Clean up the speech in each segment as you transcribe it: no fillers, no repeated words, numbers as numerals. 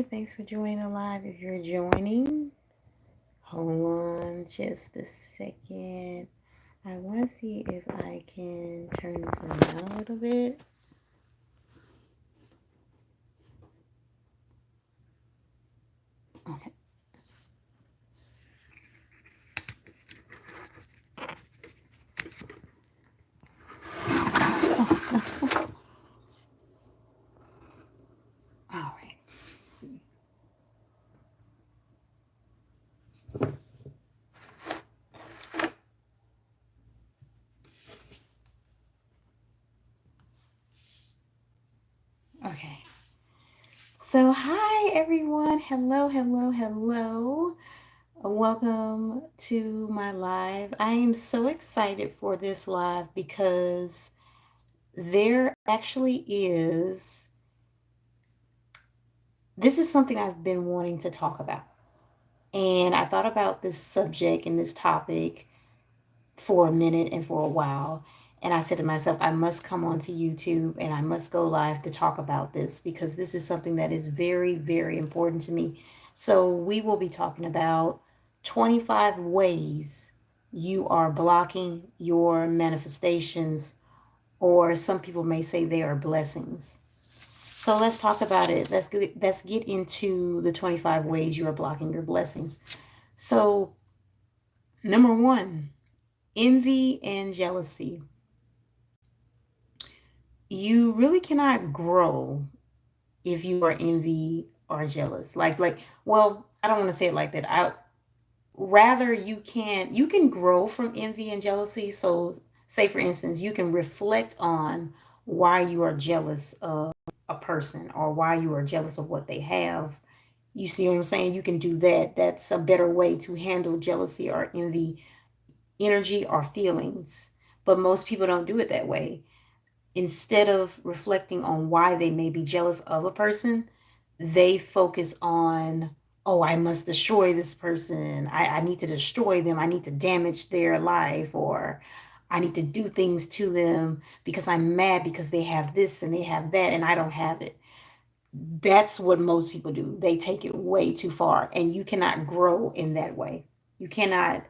Thanks for joining the live. If you're joining, hold on just a second. I want to see if I can turn this around a little bit. Okay. All right. Let's see. Okay. So, hi everyone. Hello, hello, hello. Welcome to my live. I am so excited for this live because there actually is, this is something I've been wanting to talk about. And I thought about this subject and this topic for a minute and for a while. And I said to myself, I must come onto YouTube and I must go live to talk about this because this is something that is very, very important to me. So, we will be talking about 25 ways you are blocking your manifestations, or some people may say they are blessings. So let's talk about it. Let's get into the 25 ways you are blocking your blessings. So, number one, envy and jealousy. You really cannot grow if you are envy or jealous. Well, I don't want to say it like that. I rather you can grow from envy and jealousy. So, say for instance, you can reflect on why you are jealous of a person or why you are jealous of what they have. You see what I'm saying? You can do that. That's a better way to handle jealousy or envy energy or feelings. But most people don't do it that way. Instead of reflecting on why they may be jealous of a person, they focus on, oh, I must destroy this person. I need to destroy them. I need to damage their life, or I need to do things to them because I'm mad because they have this and they have that and I don't have it. That's what most people do. They take it way too far, and you cannot grow in that way. You cannot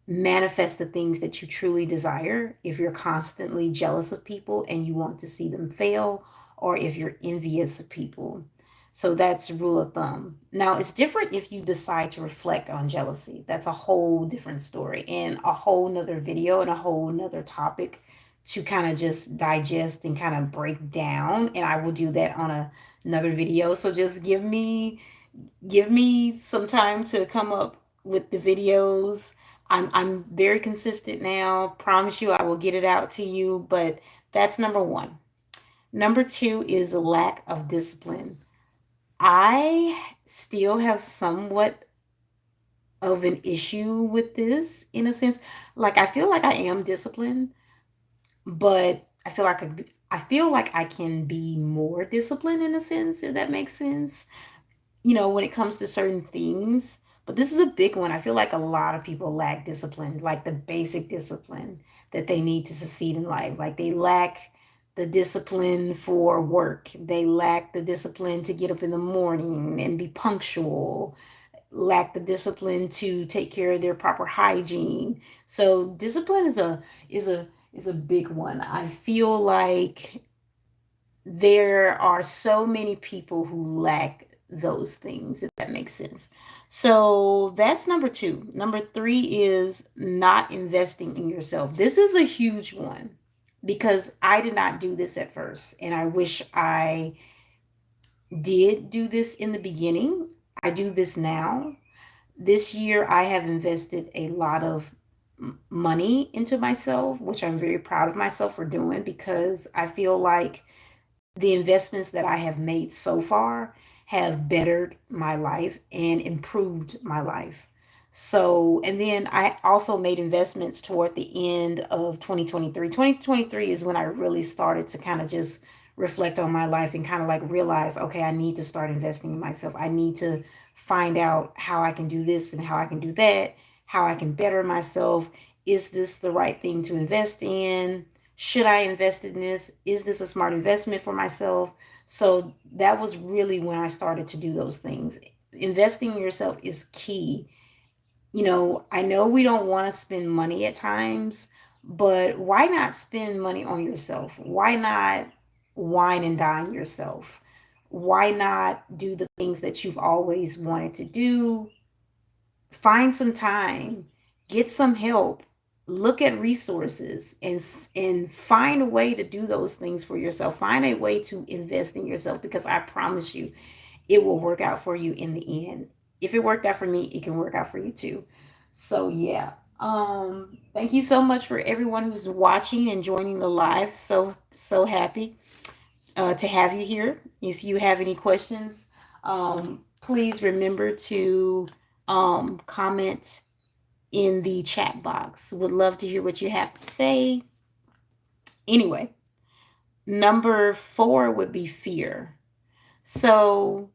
manifest the things that you truly desire if you're constantly jealous of people and you want to see them fail, or if you're envious of people. So that's rule of thumb. Now, it's different if you decide to reflect on jealousy. That's a whole different story and a whole nother video and a whole nother topic to kind of just digest and kind of break down. And I will do that on another video. So just give me some time to come up with the videos. I'm very consistent now. Promise you I will get it out to you, but that's number 1. Number 2 is a lack of discipline. I still have somewhat of an issue with this, in a sense. Like, I feel like I am disciplined, but I feel like I can be more disciplined, in a sense, if that makes sense. When it comes to certain things. But this is a big one. I feel like a lot of people lack discipline, like the basic discipline that they need to succeed in life. Like, they lack the discipline for work. They lack the discipline to get up in the morning and be punctual, lack the discipline to take care of their proper hygiene. So discipline is a big one. I feel like there are so many people who lack those things, if that makes sense. So that's number 2. Number 3 is not investing in yourself. This is a huge one because I did not do this at first, and I wish I did do this in the beginning. I do this now. This year, I have invested a lot of money into myself, which I'm very proud of myself for doing, because I feel like the investments that I have made so far have bettered my life and improved my life. So, and then I also made investments toward the end of 2023. 2023 is when I really started to kind of just reflect on my life and kind of like realize, okay, I need to start investing in myself. I need to find out how I can do this and how I can do that, how I can better myself. Is this the right thing to invest in? Should I invest in this? Is this a smart investment for myself? So that was really when I started to do those things. Investing in yourself is key. I know we don't want to spend money at times, but why not spend money on yourself? Why not wine and dine yourself? Why not do the things that you've always wanted to do? Find some time, get some help, look at resources, and find a way to do those things for yourself. Find a way to invest in yourself, because I promise you it will work out for you in the end. If it worked out for me, it can work out for you too. So yeah. Thank you so much for everyone who's watching and joining the live. So happy to have you here. If you have any questions, please remember to comment in the chat box. Would love to hear what you have to say. Anyway, number 4 would be fear. So,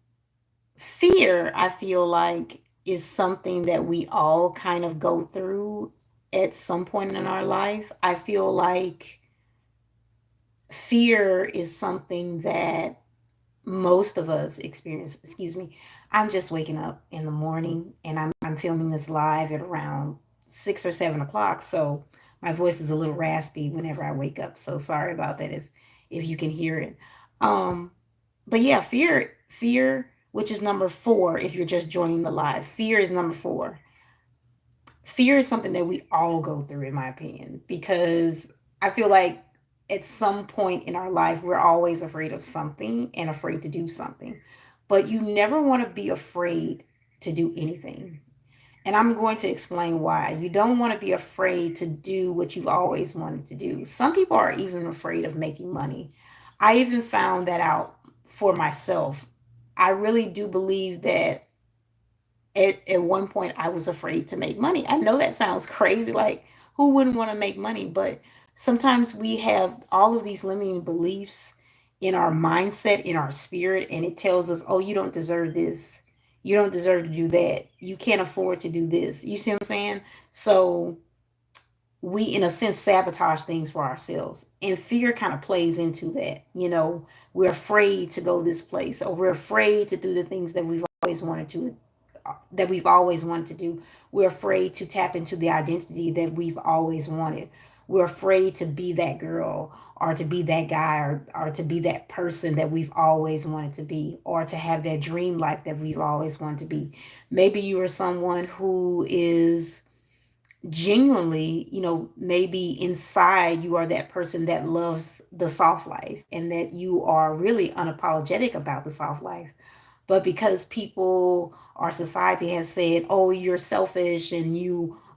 fear, I feel like, is something that we all kind of go through at some point in our life. I feel like fear is something that most of us experience. Excuse me. I'm just waking up in the morning, and I'm filming this live at around 6 or 7 o'clock. So my voice is a little raspy whenever I wake up. So sorry about that if you can hear it. Um, but yeah, fear, which is number 4, if you're just joining the live. Fear is number 4. Fear is something that we all go through, in my opinion, because I feel like at some point in our life, we're always afraid of something and afraid to do something. But you never want to be afraid to do anything. And I'm going to explain why. You don't want to be afraid to do what you've always wanted to do. Some people are even afraid of making money. I even found that out for myself. I really do believe that at one point I was afraid to make money. I know that sounds crazy. Like, who wouldn't want to make money? But sometimes we have all of these limiting beliefs in our mindset, in our spirit, and it tells us, oh, you don't deserve this. You don't deserve to do that. You can't afford to do this. You see what I'm saying? So we, in a sense, sabotage things for ourselves. And fear kind of plays into that. We're afraid to go this place, or we're afraid to do the things always wanted to we've always wanted to do. We're afraid to tap into the identity that we've always wanted. We're afraid to be that girl, or to be that guy, or to be that person that we've always wanted to be, or to have that dream life that we've always wanted to be. Maybe you are someone who is genuinely, maybe inside you are that person that loves the soft life, and that you are really unapologetic about the soft life. But because people, our society has said, oh, you're selfish, and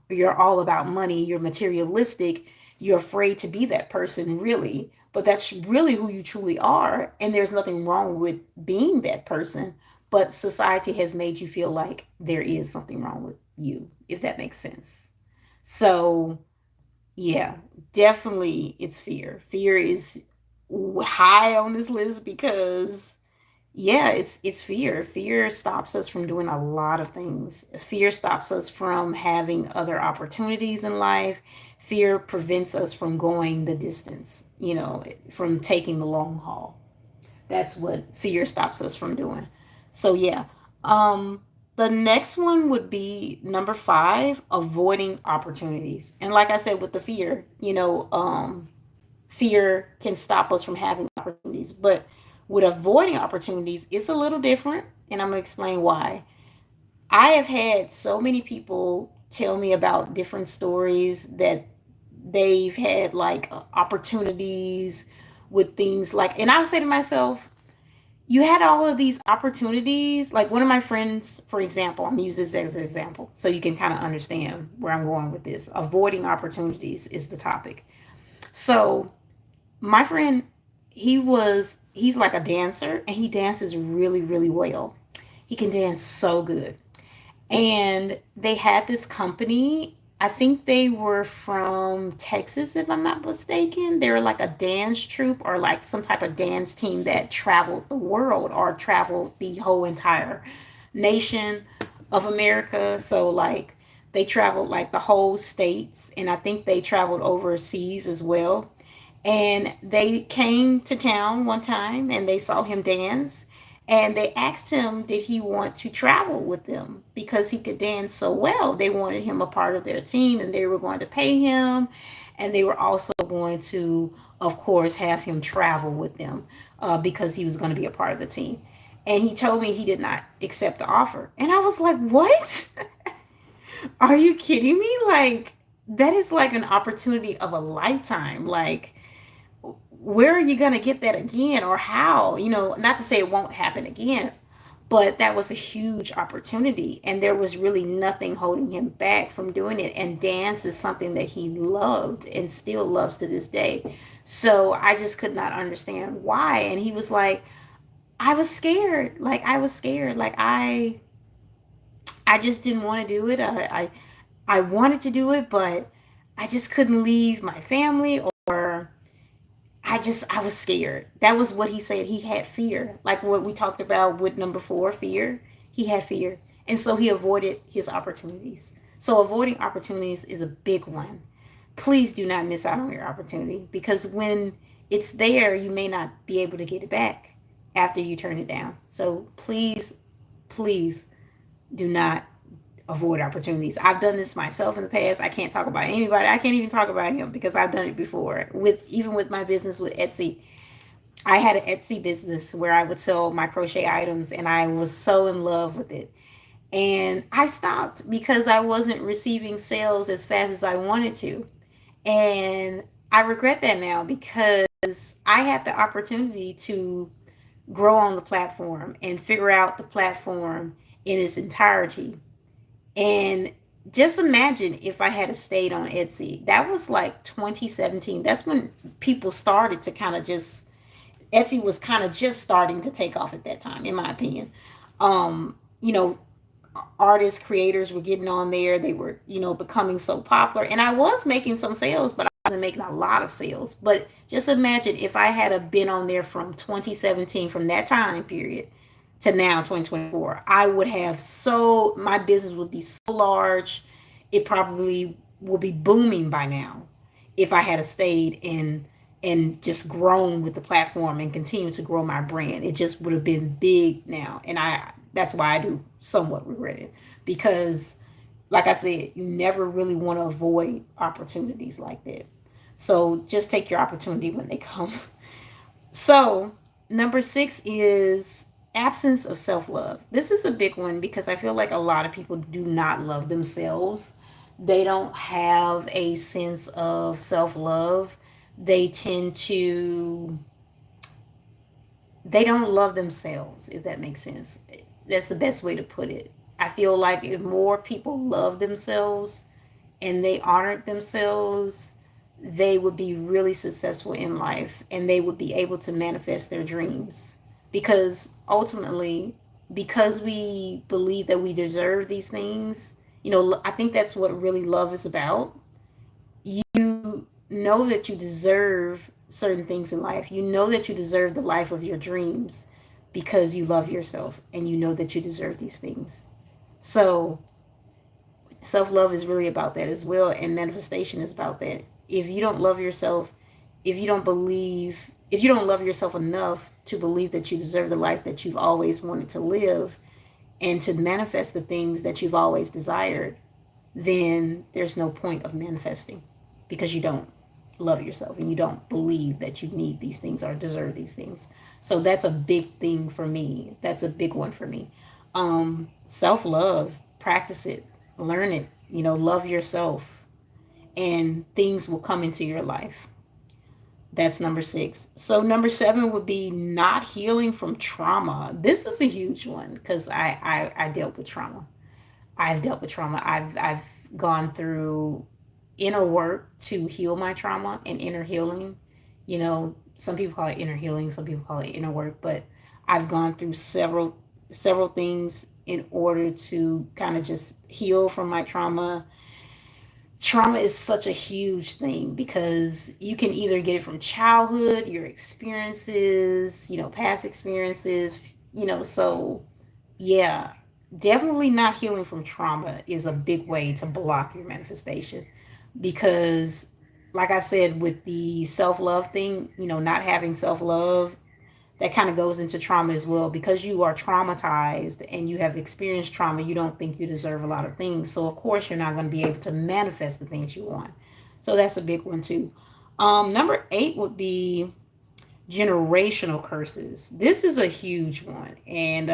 you're all about money, you're materialistic, you're afraid to be that person, really. But that's really who you truly are, and there's nothing wrong with being that person. But society has made you feel like there is something wrong with you, if that makes sense. So yeah, definitely it's fear. Fear is high on this list because yeah, it's fear. Fear stops us from doing a lot of things. Fear stops us from having other opportunities in life. Fear prevents us from going the distance, from taking the long haul. That's what fear stops us from doing. So yeah. Um the next one would be number 5, avoiding opportunities. And like I said, with the fear, fear can stop us from having opportunities. But with avoiding opportunities, it's a little different. And I'm going to explain why. I have had so many people tell me about different stories that they've had, like, opportunities with things like, and I would say to myself, you had all of these opportunities. Like, one of my friends, for example, I'm gonna use this as an example so you can kind of understand where I'm going with this. Avoiding opportunities is the topic. So my friend, he's like a dancer, and he dances really, really well. He can dance so good. And they had this company. I think they were from Texas, if I'm not mistaken. They were like a dance troupe, or like some type of dance team that traveled the world, or traveled the whole entire nation of America. So like they traveled like the whole states, and I think they traveled overseas as well. And they came to town one time and they saw him dance. And they asked him, did he want to travel with them because he could dance so well? They wanted him a part of their team and they were going to pay him. And they were also going to, of course, have him travel with them because he was going to be a part of the team. And he told me he did not accept the offer. And I was like, what? Are you kidding me? Like, that is like an opportunity of a lifetime. Like, where are you going to get that again or how? Not to say it won't happen again, but that was a huge opportunity. And there was really nothing holding him back from doing it. And dance is something that he loved and still loves to this day. So I just could not understand why. And he was like, I was scared. Like, I was scared. Like, I just didn't want to do it. I wanted to do it, but I just couldn't leave my family, or I was scared. That was what he said. He had fear. Like what we talked about with number 4, fear. He had fear. And so he avoided his opportunities. So avoiding opportunities is a big one. Please do not miss out on your opportunity, because when it's there, you may not be able to get it back after you turn it down. So please, please do not avoid opportunities. I've done this myself in the past. I can't talk about anybody. I can't even talk about him because I've done it before. Even with my business with Etsy, I had an Etsy business where I would sell my crochet items, and I was so in love with it. And I stopped because I wasn't receiving sales as fast as I wanted to. And I regret that now, because I had the opportunity to grow on the platform and figure out the platform in its entirety. And just imagine if I had stayed on Etsy. That was like 2017. That's when people started to kind of just, Etsy was kind of just starting to take off at that time, in my opinion. You know, artists, creators were getting on there. They were, becoming so popular. And I was making some sales, but I wasn't making a lot of sales. But just imagine if I had a been on there from 2017, from that time period to now 2024, I would have, so my business would be so large. It probably will be booming by now if I had stayed in and just grown with the platform and continued to grow my brand. It just would have been big now. And that's why I do somewhat regret it, because like I said, you never really want to avoid opportunities like that. So just take your opportunity when they come. So, number 6 is absence of self love. This is a big one because I feel like a lot of people do not love themselves. They don't have a sense of self love. They tend to, they don't love themselves, if that makes sense. That's the best way to put it. I feel like if more people love themselves and they honored themselves, they would be really successful in life and they would be able to manifest their dreams. Because ultimately, because we believe that we deserve these things, I think that's what really love is about. You know that you deserve certain things in life. You know that you deserve the life of your dreams because you love yourself and you know that you deserve these things. So, self love is really about that as well, and manifestation is about that. If you don't love yourself, if you don't believe, if you don't love yourself enough to believe that you deserve the life that you've always wanted to live and to manifest the things that you've always desired, then there's no point of manifesting, because you don't love yourself and you don't believe that you need these things or deserve these things. So that's a big thing for me. That's a big one for me. Self love, practice it, learn it, love yourself, and things will come into your life. That's number 6. So number 7 would be not healing from trauma. This is a huge one because I dealt with trauma. I've dealt with trauma. I've gone through inner work to heal my trauma and inner healing. Some people call it inner healing, some people call it inner work, but I've gone through several things in order to kind of just heal from my trauma. Trauma is such a huge thing because you can either get it from childhood, your experiences, past experiences, so yeah, definitely not healing from trauma is a big way to block your manifestation, because like I said, with the self love thing, not having self love, that kind of goes into trauma as well. Because you are traumatized and you have experienced trauma, you don't think you deserve a lot of things. So, of course, you're not going to be able to manifest the things you want. So, that's a big one, too. Number 8 would be generational curses. This is a huge one. And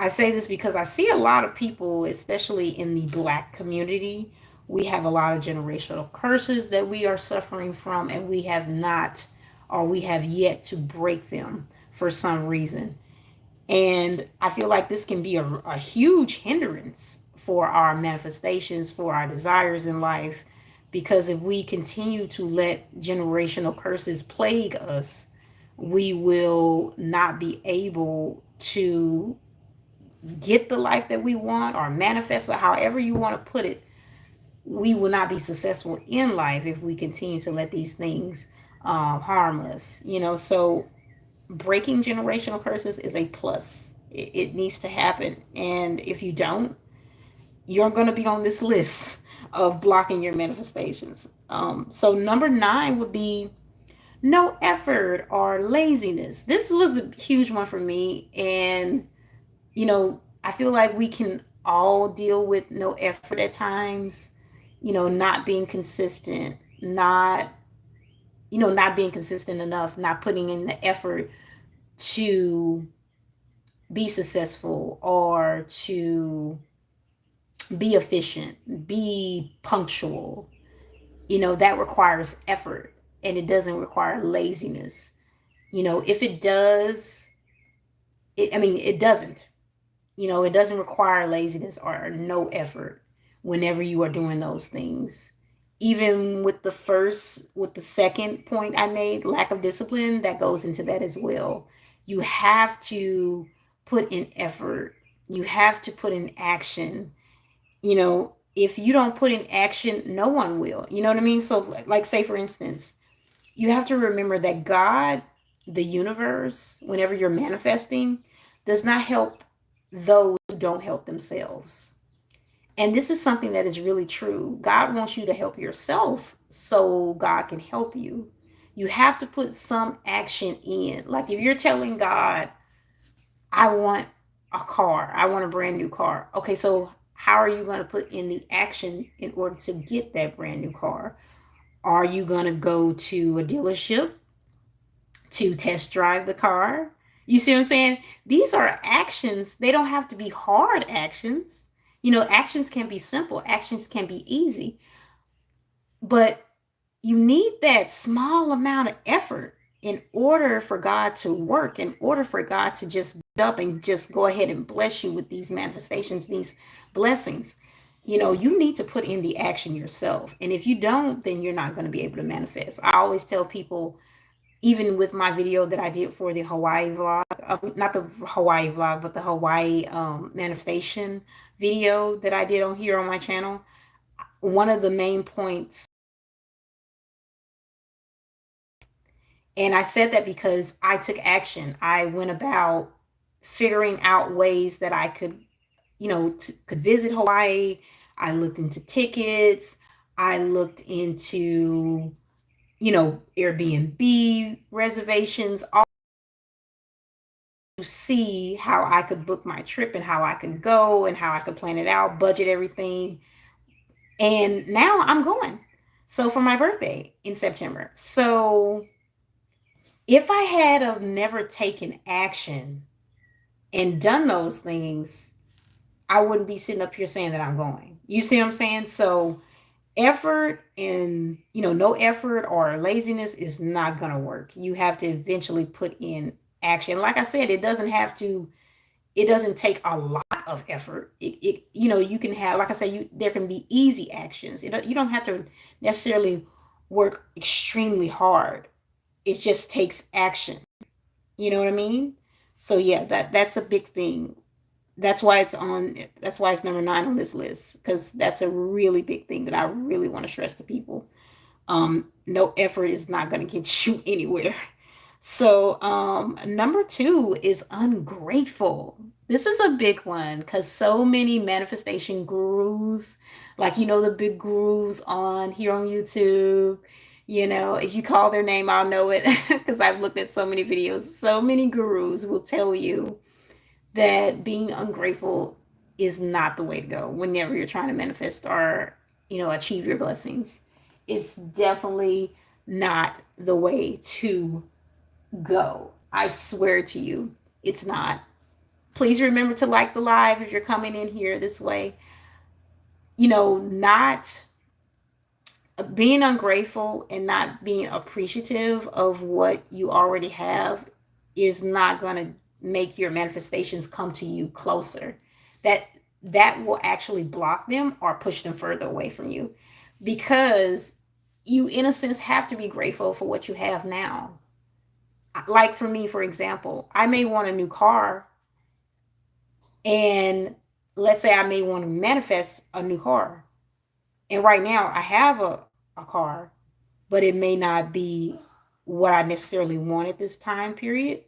I say this because I see a lot of people, especially in the Black community, we have a lot of generational curses that we are suffering from, and we have not, or we have yet to break them for some reason. And I feel like this can be a huge hindrance for our manifestations, for our desires in life, because if we continue to let generational curses plague us, we will not be able to get the life that we want or manifest it, however you want to put it. We will not be successful in life if we continue to let these things harm us. So breaking generational curses is a plus. It needs to happen. And if you don't, you're going to be on this list of blocking your manifestations. So number 9 would be no effort or laziness. This was a huge one for me. And I feel like we can all deal with no effort at times, not being consistent, not being consistent enough, not putting in the effort to be successful or to be efficient, be punctual. That requires effort, and it doesn't require laziness. If it does, it doesn't. It doesn't require laziness or no effort whenever you are doing those things. Even with the second point I made, lack of discipline, that goes into that as well. You have to put in effort, you have to put in action. If you don't put in action, no one will. You know what I mean? So, like, say, for instance, you have to remember that God, the universe, whenever you're manifesting, does not help those who don't help themselves. And this is something that is really true. God wants you to help yourself so God can help you. You have to put some action in. Like, if you're telling God, I want a car, I want a brand new car. Okay, so how are you going to put in the action in order to get that brand new car? Are you going to go to a dealership to test drive the car? You see what I'm saying? These are actions. They don't have to be hard actions. Actions can be simple, actions can be easy, but you need that small amount of effort in order for God to work, in order for God to just get up and just go ahead and bless you with these manifestations, these blessings. You need to put in the action yourself. And if you don't, then you're not going to be able to manifest. I always tell people, even with my video that I did for the Hawaii vlog, not the Hawaii vlog, but the Hawaii manifestation video that I did on here on my channel, one of the main points, and I said that because I took action. I went about figuring out ways that I could, could visit Hawaii. I looked into tickets. I looked into, Airbnb reservations, all to see how I could book my trip and how I could go and how I could plan it out, budget everything. And now I'm going. So for my birthday in September. So if I had of never taken action and done those things, I wouldn't be sitting up here saying that I'm going. You see what I'm saying? So effort and no effort or laziness is not going to work. You have to eventually put in action. Like I said, it doesn't take a lot of effort. You can have, like I said, there can be easy actions. You don't have to necessarily work extremely hard. It just takes action. You know what I mean? So yeah, that's a big thing. That's why it's number 9 on this list, because that's a really big thing that I really want to stress to people. No effort is not going to get you anywhere. So number 2 is ungrateful. This is a big one because so many manifestation gurus, like the big gurus on here on YouTube, if you call their name, I'll know it because I've looked at so many videos. So many gurus will tell you that being ungrateful is not the way to go whenever you're trying to manifest or, achieve your blessings. It's definitely not the way to go. I swear to you, it's not. Please remember to like the live if you're coming in here this way. Not being ungrateful and not being appreciative of what you already have is not going to make your manifestations come to you closer. That will actually block them or push them further away from you, because you in a sense have to be grateful for what you have now. Like for me, for example, I may want a new car, and let's say I may want to manifest a new car. And right now I have a car, but it may not be what I necessarily want at this time period.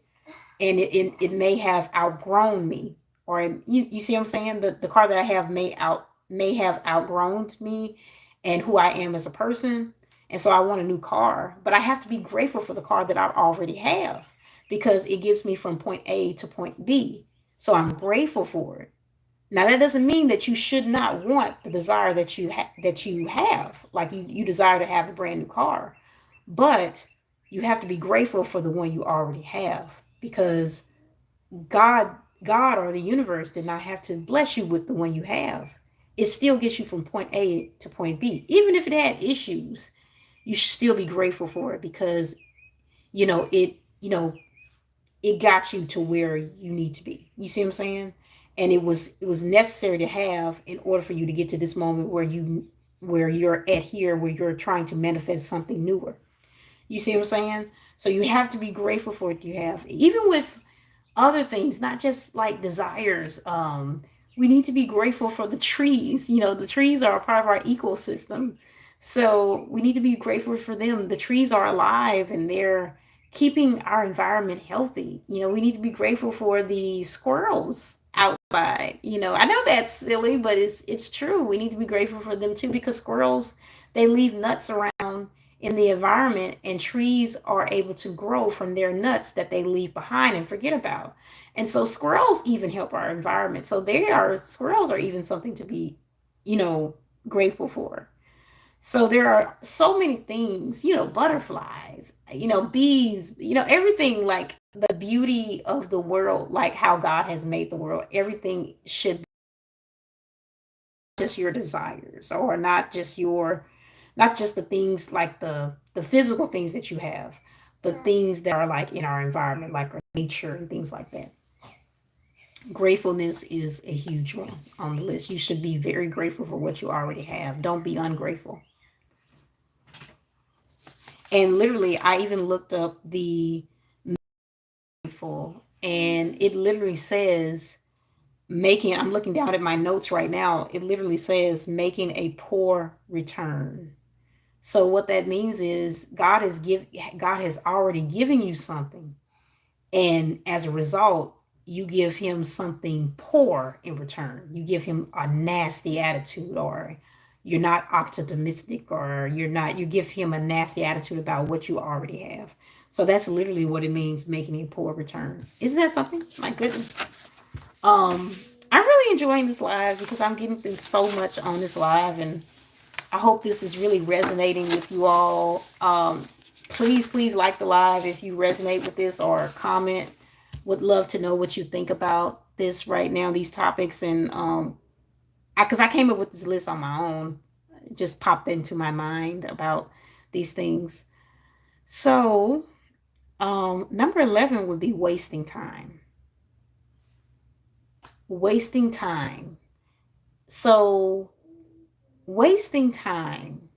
And it may have outgrown me. Or you see what I'm saying? The car that I have may have outgrown me and who I am as a person. And so I want a new car. But I have to be grateful for the car that I already have, because it gets me from point A to point B. So I'm grateful for it. Now that doesn't mean that you should not want the desire that you have. Like you desire to have the brand new car, but you have to be grateful for the one you already have, because God God or the universe did not have to bless you with the one you have. It still gets you from point A to point B. Even if it had issues, you should still be grateful for it, because you know it you know it got you to where you need to be. You see what I'm saying? And it was necessary to have in order for you to get to this moment where you're at here, where you're trying to manifest something newer. You see what I'm saying? So you have to be grateful for what you have, even with other things, not just like desires. We need to be grateful for the trees. The trees are a part of our ecosystem. So we need to be grateful for them. The trees are alive and they're keeping our environment healthy. We need to be grateful for the squirrels outside. I know that's silly, but it's true. We need to be grateful for them too, because squirrels, they leave nuts around in the environment, and trees are able to grow from their nuts that they leave behind and forget about. And so squirrels even help our environment. So squirrels are even something to be, you know, grateful for. So there are so many things, butterflies, bees, everything, like the beauty of the world, like how God has made the world. Everything should be just your desires, or not just the things like the physical things that you have, but things that are like in our environment, like our nature and things like that. Gratefulness is a huge one on the list. You should be very grateful for what you already have. Don't be ungrateful. And literally, I even looked up the grateful, and it literally says making, I'm looking down at my notes right now, it literally says making a poor return. So what that means is God has already given you something, and as a result, you give him something poor in return. You give him a nasty attitude, or you're not optimistic, or you give him a nasty attitude about what you already have. So that's literally what it means, making a poor return. Isn't that something? My goodness. Um, I'm really enjoying this live because I'm getting through so much on this live, and I hope this is really resonating with you all. Please like the live if you resonate with this, or comment. Would love to know what you think about this right now, these topics. And because I came up with this list on my own, it just popped into my mind about these things. So, number 11 would be wasting time. Wasting time. So, wasting time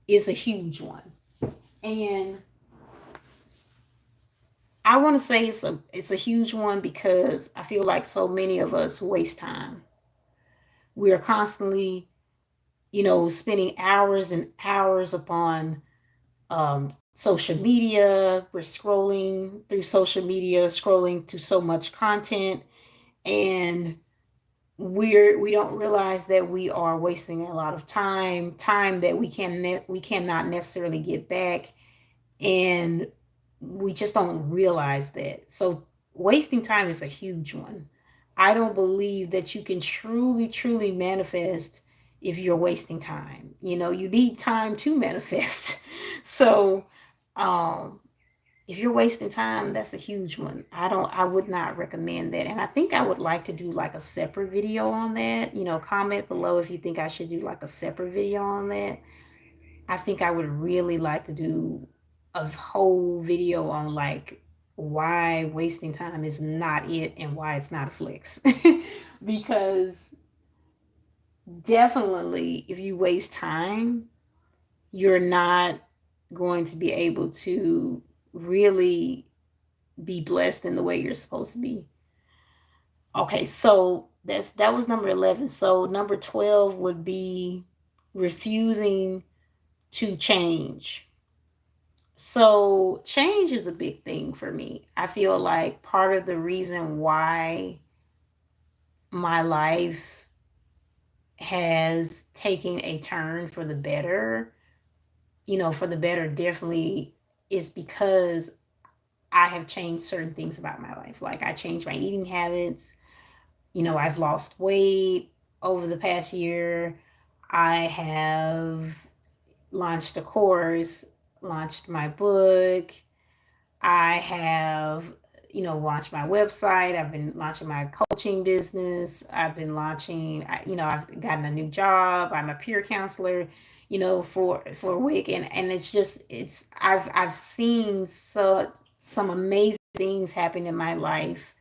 is a huge one. And I want to say it's a huge one because I feel like so many of us waste time. We are constantly, spending hours and hours upon social media. We're scrolling through social media, scrolling through so much content, And we don't realize that we are wasting a lot of time that we cannot necessarily get back, and we just don't realize that. So wasting time is a huge one. I don't believe that you can truly manifest if you're wasting time. You need time to manifest. So um if you're wasting time, that's a huge one. I would not recommend that. And I think I would like to do like a separate video on that. Comment below if you think I should do like a separate video on that. I think I would really like to do a whole video on like why wasting time is not it and why it's not a flex. Because definitely if you waste time, you're not going to be able to really be blessed in the way you're supposed to be. Okay, so that was number 11. So number 12 would be refusing to change. So change is a big thing for me. I feel like part of the reason why my life has taken a turn for the better, for the better definitely, is because I have changed certain things about my life. Like I changed my eating habits. I've lost weight over the past year. I have launched a course, launched my book. I have, launched my website. I've been launching my coaching business. I've been launching, I've gotten a new job. I'm a peer counselor, for a week. And I've seen some amazing things happen in my life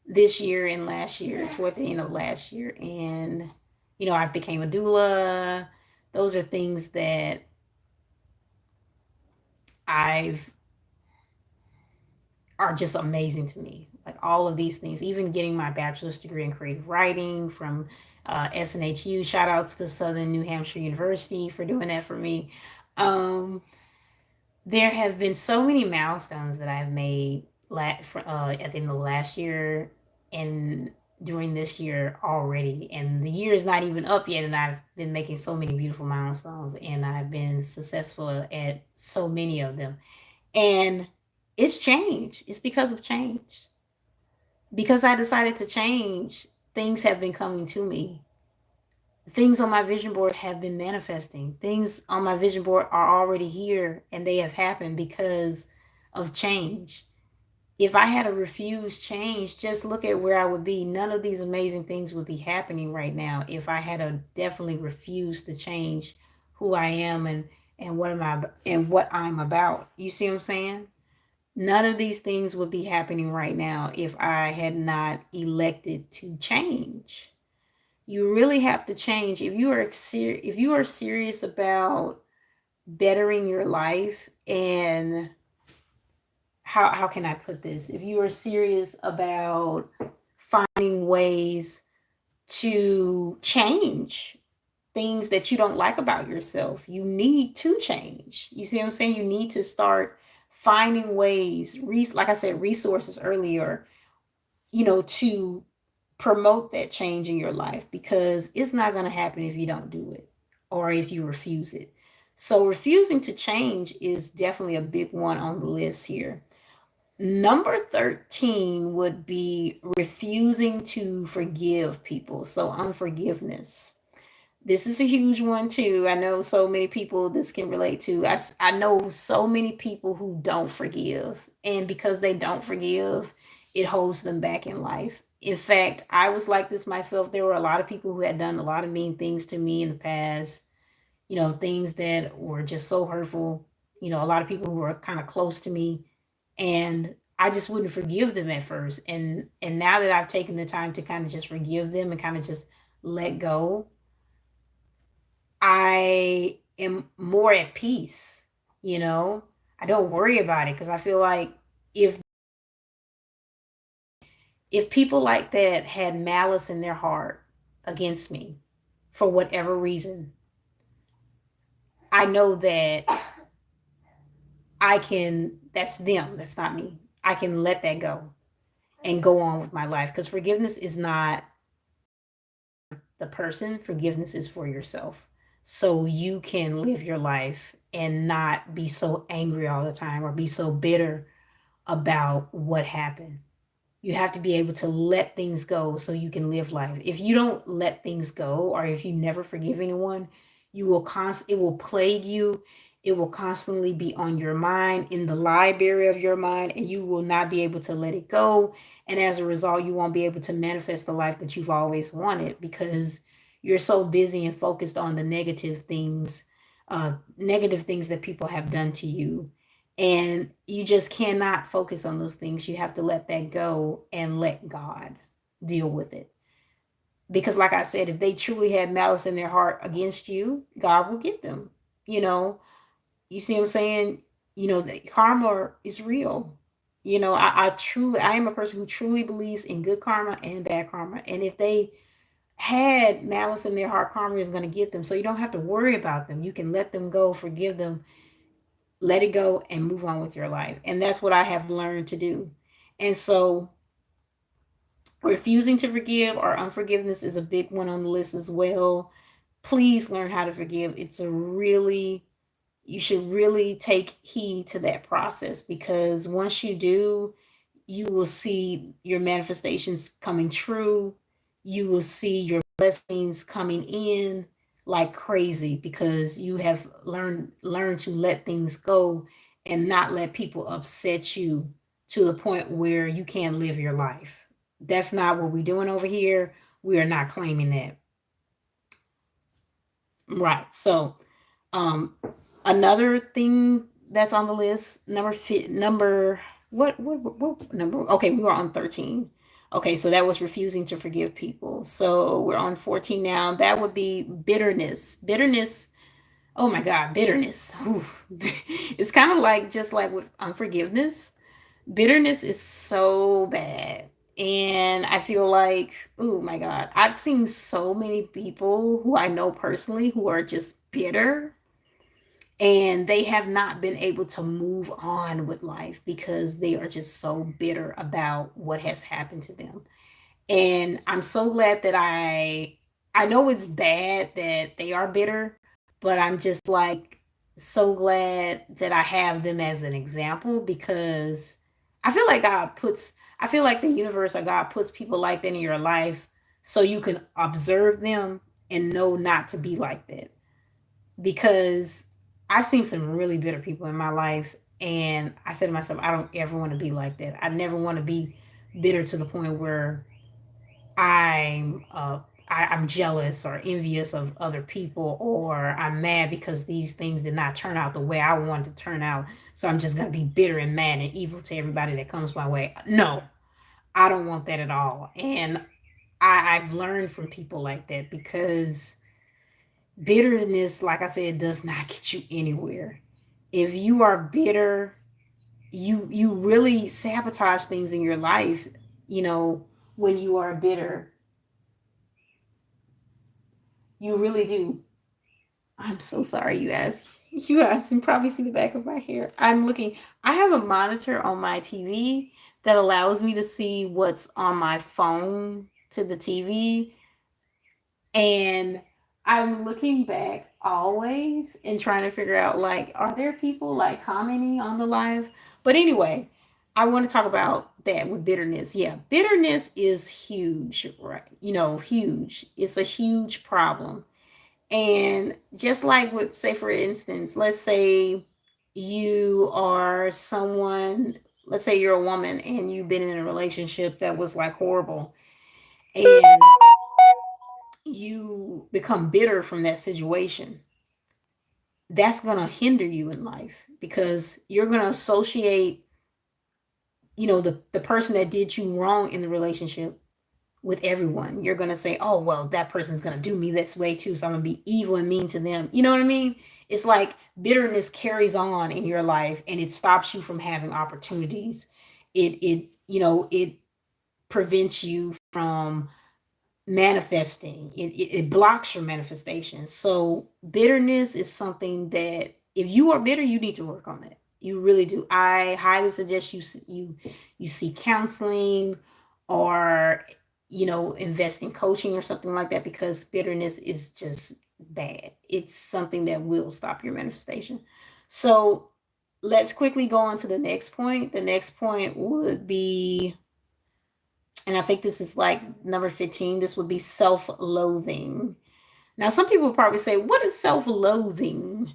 this year and last year, toward the end of last year. And, I've became a doula. Those are things that I've are just amazing to me. Like all of these things, even getting my bachelor's degree in creative writing from SNHU. Shout outs to Southern New Hampshire University for doing that for me. Um, there have been so many milestones that I've made at the end of last year and during this year already. And the year is not even up yet. And I've been making so many beautiful milestones and I've been successful at so many of them. And it's change. It's because of change. Because I decided to change, things have been coming to me. Things on my vision board have been manifesting. Things on my vision board are already here and they have happened because of change. If I had to refuse change, just look at where I would be. None of these amazing things would be happening right now if I had to definitely refuse to change who I am and what I'm about. You see what I'm saying? None of these things would be happening right now if I had not elected to change. You really have to change if you are serious about bettering your life. And how can I put this? If you are serious about finding ways to change things that you don't like about yourself, you need to change. You see what I'm saying? You need to start finding ways, like I said, resources earlier, to promote that change in your life, because it's not going to happen if you don't do it or if you refuse it. So refusing to change is definitely a big one on the list here. Number 13 would be refusing to forgive people. So unforgiveness. This is a huge one too. I know so many people this can relate to. I know so many people who don't forgive. And because they don't forgive, it holds them back in life. In fact, I was like this myself. There were a lot of people who had done a lot of mean things to me in the past, things that were just so hurtful. A lot of people who were kind of close to me. And I just wouldn't forgive them at first. And now that I've taken the time to kind of just forgive them and kind of just let go, I am more at peace, you know? I don't worry about it because I feel like if if people like that had malice in their heart against me for whatever reason, I know that that's them, that's not me. I can let that go. and go on with my life. Because forgiveness is not the person, forgiveness is for yourself. So you can live your life and not be so angry all the time or be so bitter about what happened. You have to be able to let things go so you can live life. If you don't let things go, or if you never forgive anyone, you will it will plague you. It will constantly be on your mind, in the library of your mind, and you will not be able to let it go. And as a result, you won't be able to manifest the life that you've always wanted, because you're so busy and focused on the negative things that people have done to you, and you just cannot focus on those things. You have to let that go and let God deal with it. Because, like I said, if they truly had malice in their heart against you, God will get them. You know, you see what I'm saying? The karma is real. I am a person who truly believes in good karma and bad karma. And if they had malice in their heart, karma is going to get them. So you don't have to worry about them. You can let them go, forgive them, let it go, and move on with your life. And that's what I have learned to do. And so refusing to forgive or unforgiveness is a big one on the list as well. Please learn how to forgive. You should really take heed to that process, because once you do, you will see your manifestations coming true. You will see your blessings coming in like crazy, because you have learned to let things go and not let people upset you to the point where you can't live your life. That's not what we're doing over here. We are not claiming that. Right. So, um, another thing that's on the list, number what number? Okay, we were on 13. Okay, so that was refusing to forgive people. So we're on 14 now. That would be bitterness. Bitterness. Oh my God, bitterness. Whew. It's kind of like, just like with unforgiveness. Bitterness is so bad. And I feel like, oh my God, I've seen so many people who I know personally who are just bitter, and they have not been able to move on with life because they are just so bitter about what has happened to them. And I'm so glad that I know it's bad that they are bitter, but I'm just like so glad that I have them as an example, because I feel like the universe or God puts people like that in your life so you can observe them and know not to be like that. Because I've seen some really bitter people in my life, and I said to myself, I don't ever want to be like that. I never want to be bitter to the point where I'm uh, I'm jealous or envious of other people, or I'm mad because these things did not turn out the way I wanted to turn out. So I'm just gonna be bitter and mad and evil to everybody that comes my way. No, I don't want that at all. And I've learned from people like that, because bitterness, like I said, does not get you anywhere. If you are bitter, you really sabotage things in your life. You know, when you are bitter, you really do. I'm so sorry, you guys. You guys can probably see the back of my hair. I'm looking. I have a monitor on my TV that allows me to see what's on my phone to the TV. And I'm looking back always and trying to figure out, like, are there people like commenting on the live? But anyway, I want to talk about that with bitterness. Yeah, bitterness is huge, right? Huge. It's a huge problem. And just like with, say, for instance, let's say you are someone, let's say you're a woman and you've been in a relationship that was like horrible, and you become bitter from that situation. That's going to hinder you in life, because you're going to associate, the person that did you wrong in the relationship with everyone. You're going to say, oh, well, that person's going to do me this way too, so I'm going to be evil and mean to them. You know what I mean? It's like bitterness carries on in your life, and it stops you from having opportunities. It prevents you from manifesting. It blocks your manifestation. So bitterness is something that, if you are bitter, you need to work on that. You really do. I highly suggest you seek counseling, or invest in coaching or something like that, because bitterness is just bad. It's something that will stop your manifestation. So let's quickly go on to the next point. The next point would be, and I think this is like number 15, this would be self-loathing. Now, some people will probably say, what is self-loathing?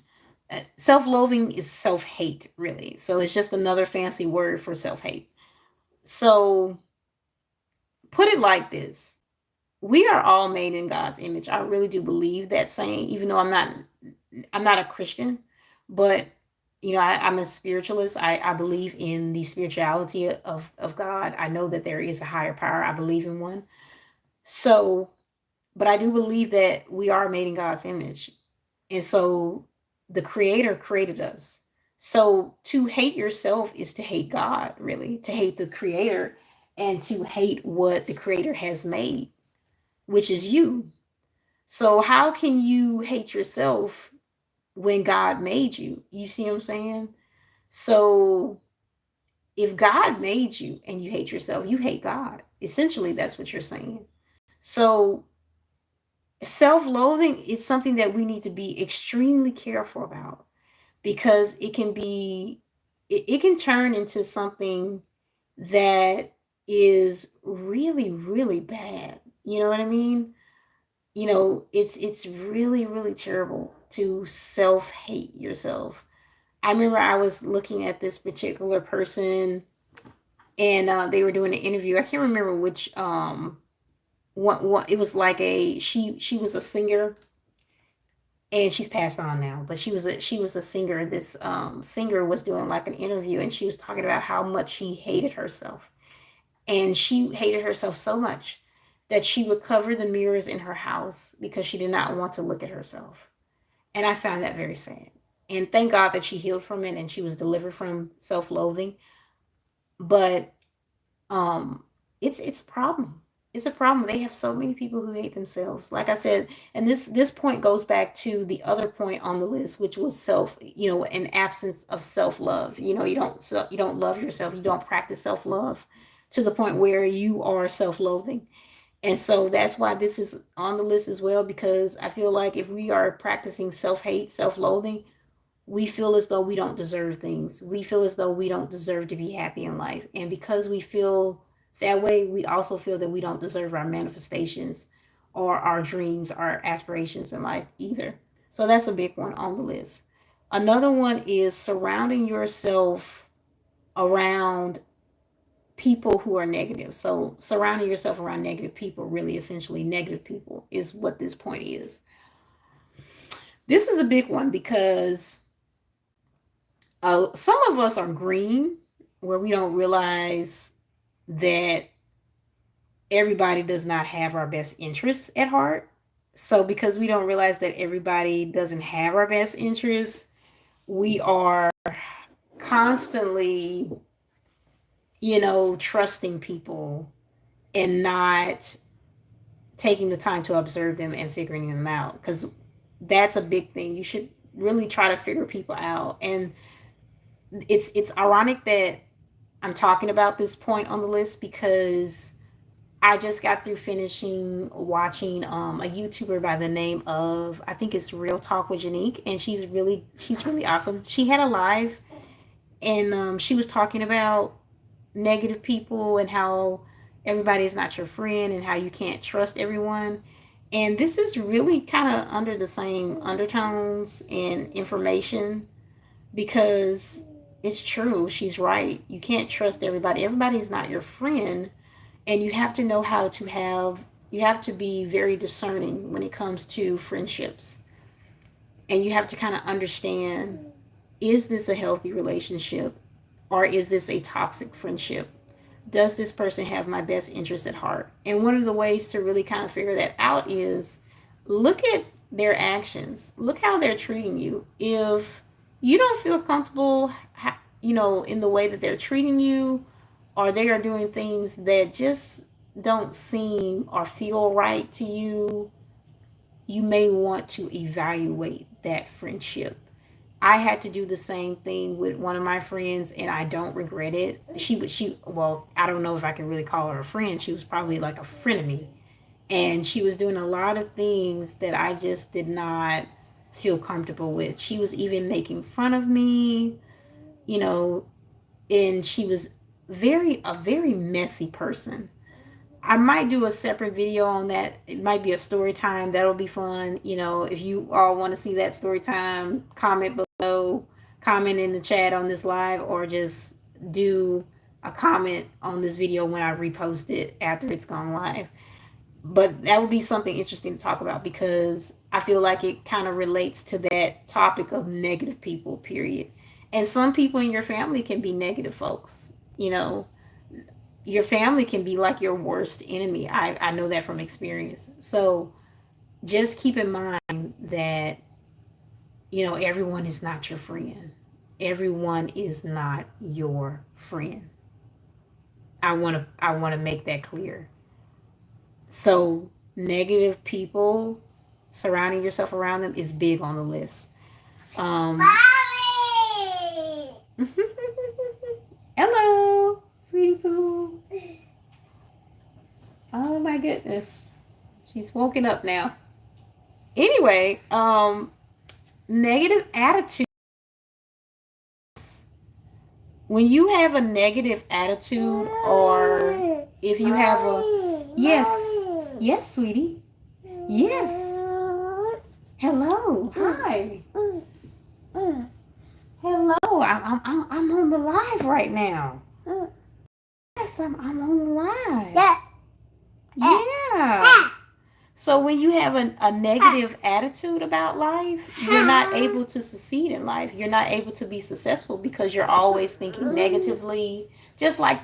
Self-loathing is self-hate, really. So it's just another fancy word for self-hate. So put it like this. We are all made in God's image. I really do believe that saying, even though I'm not a Christian, but I'm a spiritualist. I believe in the spirituality of God. I know that there is a higher power. I believe in one. So, but I do believe that we are made in God's image. And so the creator created us. So to hate yourself is to hate God, really, to hate the creator and to hate what the creator has made, which is you. So how can you hate yourself when God made you? You see what I'm saying? So if God made you and you hate yourself, you hate God. Essentially, that's what you're saying. So self-loathing is something that we need to be extremely careful about, because it can turn into something that is really, really bad. You know what I mean? It's really, really terrible to self-hate yourself. I remember I was looking at this particular person, and they were doing an interview. I can't remember which what it was. Like a she was a singer, and she's passed on now, but she was a singer. This singer was doing like an interview, and she was talking about how much she hated herself. And she hated herself so much that she would cover the mirrors in her house because she did not want to look at herself. And I found that very sad. And thank God that she healed from it and she was delivered from self-loathing. But um it's a problem. It's a problem. They have so many people who hate themselves. Like I said, and this point goes back to the other point on the list, which was an absence of self-love. You don't love yourself. You don't practice self-love to the point where you are self-loathing. And so that's why this is on the list as well, because I feel like if we are practicing self-hate, self-loathing, we feel as though we don't deserve things. We feel as though we don't deserve to be happy in life. And because we feel that way, we also feel that we don't deserve our manifestations or our dreams, our aspirations in life either. So that's a big one on the list. Another one is surrounding yourself around people who are negative. So surrounding yourself around negative people, really essentially negative people, is what this point is. This is a big one because some of us are green, where we don't realize that everybody does not have our best interests at heart. So, because we don't realize that everybody doesn't have our best interests, we are constantly, trusting people and not taking the time to observe them and figuring them out. Because that's a big thing. You should really try to figure people out. And it's ironic that I'm talking about this point on the list, because I just got through finishing watching a YouTuber by the name of, I think it's Real Talk with Janique, and she's really awesome. She had a live, and she was talking about negative people and how everybody is not your friend and how you can't trust everyone. And this is really kind of under the same undertones and information, because it's true. She's right. You can't trust everybody. Everybody is not your friend, and you have to know how to you have to be very discerning when it comes to friendships. And you have to kind of understand, is this a healthy relationship or is this a toxic friendship? Does this person have my best interest at heart? And one of the ways to really kind of figure that out is look at their actions. Look how they're treating you. If you don't feel comfortable, in the way that they're treating you, or they are doing things that just don't seem or feel right to you, you may want to evaluate that friendship. I had to do the same thing with one of my friends, and I don't regret it. Well, I don't know if I can really call her a friend. She was probably like a friend of me, and she was doing a lot of things that I just did not feel comfortable with. She was even making fun of me, you know, and she was a very messy person. I might do a separate video on that. It might be a story time. That'll be fun. If you all want to see that story time, comment below, comment in the chat on this live, or just do a comment on this video when I repost it after it's gone live. But that would be something interesting to talk about, because I feel like it kind of relates to that topic of negative people, period. And some people in your family can be negative folks. Your family can be like your worst enemy. I know that from experience. So just keep in mind that, everyone is not your friend. Everyone is not your friend. I want to make that clear. So negative people, surrounding yourself around them is big on the list. Um, Hello, sweetie poo. Oh my goodness. She's woken up now. Anyway, negative attitude. When you have a negative attitude, or if you have a, yes, yes, sweetie, yes, hello, hi, hello, I'm on the live right now. Yes, I'm on the live. Yeah. So when you have a negative attitude about life, you're not able to succeed in life. You're not able to be successful, because you're always thinking negatively, just like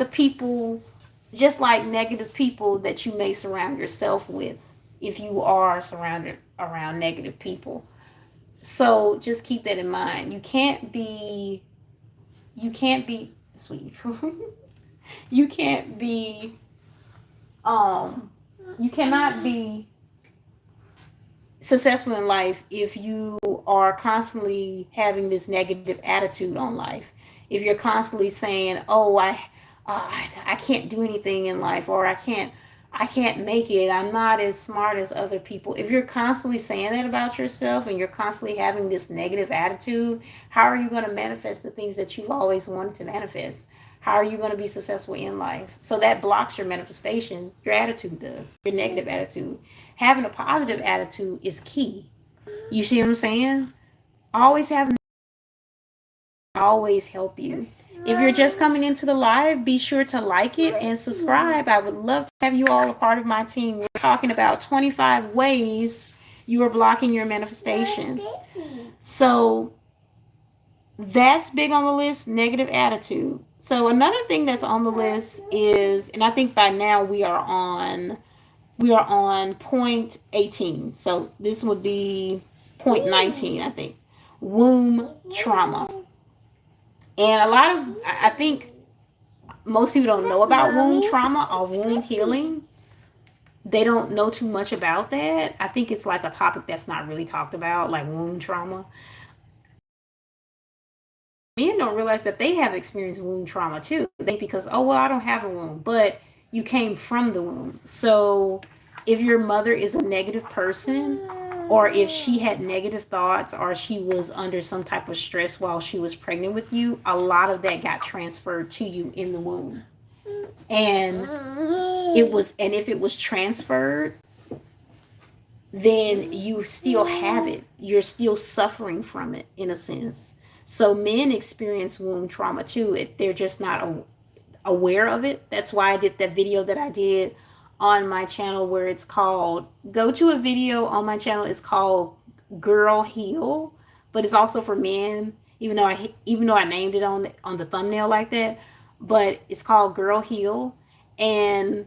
just like negative people that you may surround yourself with if you are surrounded around negative people. So just keep that in mind. You can't be sweet. you can't be um you cannot be successful in life if you are constantly having this negative attitude on life. If you're constantly saying, "Oh, I can't do anything in life," or I can't make it. I'm not as smart as other people. If you're constantly saying that about yourself, and you're constantly having this negative attitude, how are you going to manifest the things that you've always wanted to manifest? How are you going to be successful in life? So that blocks your manifestation. Your attitude does. Your negative attitude. Having a positive attitude is key. You see what I'm saying? Always have always help you. If you're just coming into the live, be sure to like it and subscribe. I would love to have you all a part of my team. We're talking about 25 ways you are blocking your manifestation. So that's big on the list, negative attitude. So another thing that's on the list is, and I think by now we are on point 18. So this would be point 19, I think. Womb trauma. And a lot of, I think most people don't know about womb trauma or womb healing. They don't know too much about that. I think it's like a topic that's not really talked about, like womb trauma. Men don't realize that they have experienced womb trauma too. They, because, oh, well, I don't have a womb, but you came from the womb. So if your mother is a negative person, or if she had negative thoughts, or she was under some type of stress while she was pregnant with you, a lot of that got transferred to you in the womb. And if it was transferred, then you still have it. You're still suffering from it in a sense. So men experience womb trauma too. They're just not aware of it. That's why I did that video that I did on my channel, where it's called, go to a video on my channel, it's called Girl Heal, but it's also for men, even though I named it on the thumbnail like that, but it's called Girl Heal. And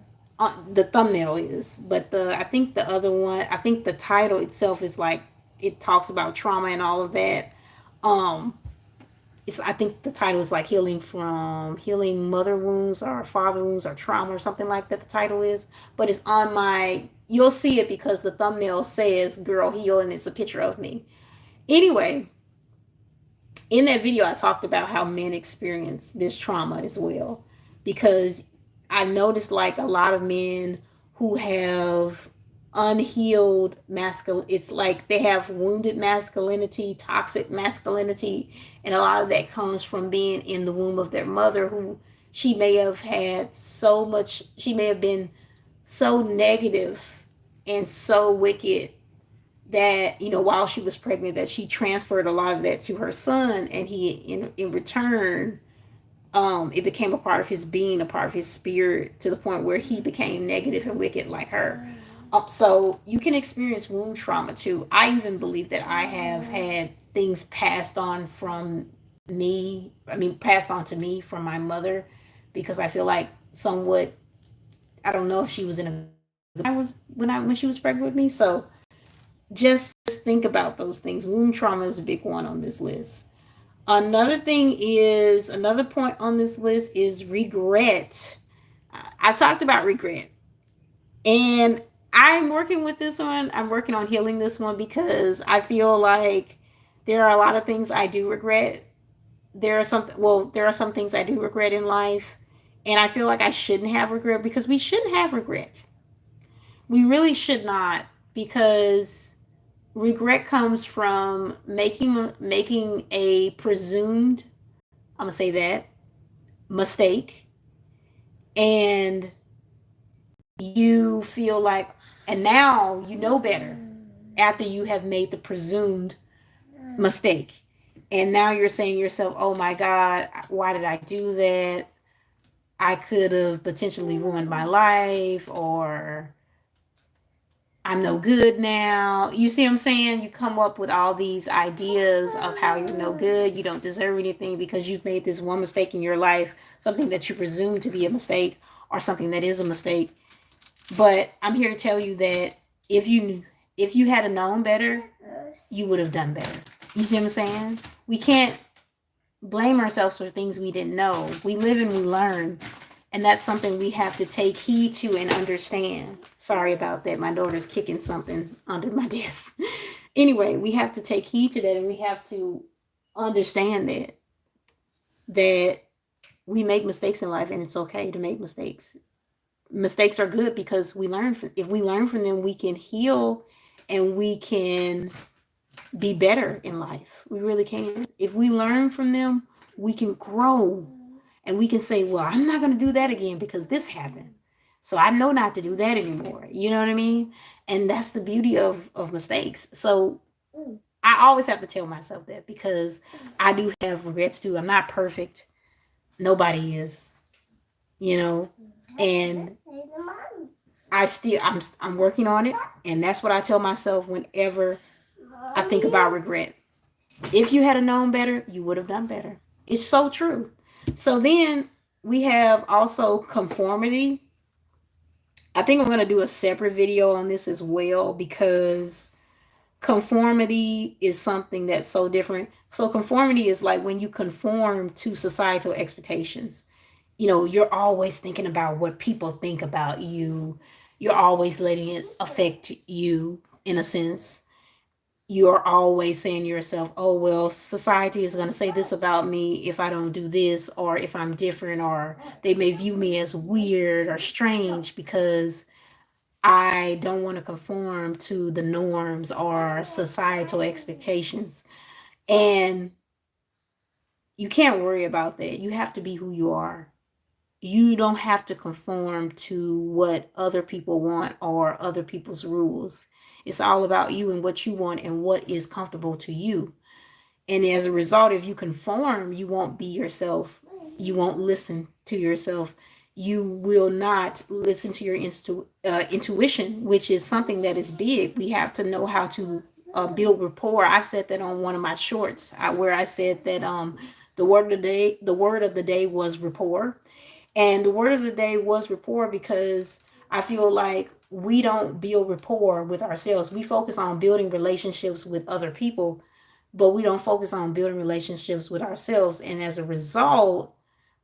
the thumbnail is, but I think the other one, I think the title itself is like, it talks about trauma and all of that. um I think the title is like healing mother wounds or father wounds or trauma, or something like that. The title is, but it's on my. You'll see it because the thumbnail says "Girl Heal" and it's a picture of me. Anyway, In that video, I talked about how men experience this trauma as well, because I noticed like a lot of men who have unhealed masculine, it's like they have wounded masculinity, toxic masculinity, and a lot of that comes from being in the womb of their mother, who she may have had so much, she may have been so negative and so wicked that, you know, while she was pregnant, that she transferred a lot of that to her son, and he in return, it became a part of his being, a part of his spirit, to the point where he became negative and wicked like her. So you can experience wound trauma too. I even believe that I have had things passed on from me, I mean passed on to me from my mother, because I feel like somewhat, I don't know if she was in a, I was when she was pregnant with me. So just think about those things. Wound trauma is a big one on this list. Another point on this list is regret. I've talked about regret, and I'm working with this one. I'm working on healing this one, because I feel like there are a lot of things I do regret. There are some things I do regret in life, and I feel like I shouldn't have regret, because we shouldn't have regret. We really should not, because regret comes from making a presumed, I'm gonna say that, mistake, and you feel like, and now you know better after you have made the presumed mistake, and now you're saying to yourself, oh my god, why did I do that? I could have potentially ruined my life, or I'm no good now. You see what I'm saying? You come up with all these ideas of how you're no good, you don't deserve anything, because you've made this one mistake in your life, something that you presume to be a mistake, or something that is a mistake. But I'm here to tell you that if you had known better, you would have done better. You see what I'm saying? We can't blame ourselves for things we didn't know. We live and we learn. And that's something we have to take heed to and understand. Sorry about that. My daughter's kicking something under my desk. Anyway, we have to take heed to that, and we have to understand that we make mistakes in life, and it's okay to make mistakes. Mistakes are good, because we learn from, if we learn from them, we can heal, and we can be better in life. We really can. If we learn from them, we can grow, and we can say, well, I'm not going to do that again because this happened. So I know not to do that anymore. You know what I mean? And that's the beauty of mistakes. So I always have to tell myself that, because I do have regrets too. I'm not perfect. Nobody is, you know, and I'm working on it. And that's what I tell myself whenever I think about regret. If you had known better, you would have done better. It's so true. So then we have also conformity. I think I'm going to do a separate video on this as well, because conformity is something that's so different. So conformity is like when you conform to societal expectations. You know, you're always thinking about what people think about you. You're always letting it affect you in a sense. You're always saying to yourself, oh, well, society is going to say this about me if I don't do this, or if I'm different, or they may view me as weird or strange because I don't want to conform to the norms or societal expectations. And you can't worry about that. You have to be who you are. You don't have to conform to what other people want or other people's rules. It's all about you and what you want and what is comfortable to you. And as a result, if you conform, you won't be yourself. You won't listen to yourself. You will not listen to your intuition, which is something that is big. We have to know how to build rapport. I've said that on one of my shorts, where I said that the word of the day was rapport. And the word of the day was rapport, because I feel like we don't build rapport with ourselves. We focus on building relationships with other people, but we don't focus on building relationships with ourselves. And as a result,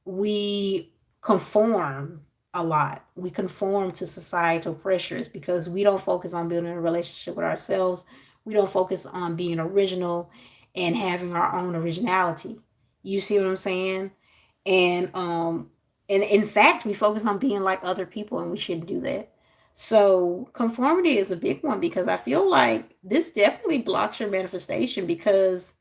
we conform a lot. We conform to societal pressures because we don't focus on building a relationship with ourselves. We don't focus on being original. and having our own originality. You see what I'm saying? And in fact, we focus on being like other people, and we shouldn't do that. So conformity is a big one, because I feel like this definitely blocks your manifestation, because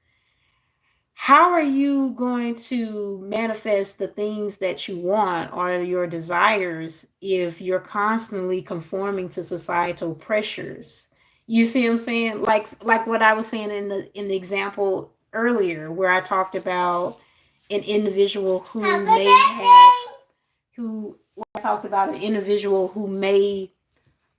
how are you going to manifest the things that you want or your desires if you're constantly conforming to societal pressures? You see what I'm saying? Like what I was saying in the example earlier, where I talked about an individual who may have who I talked about an individual who may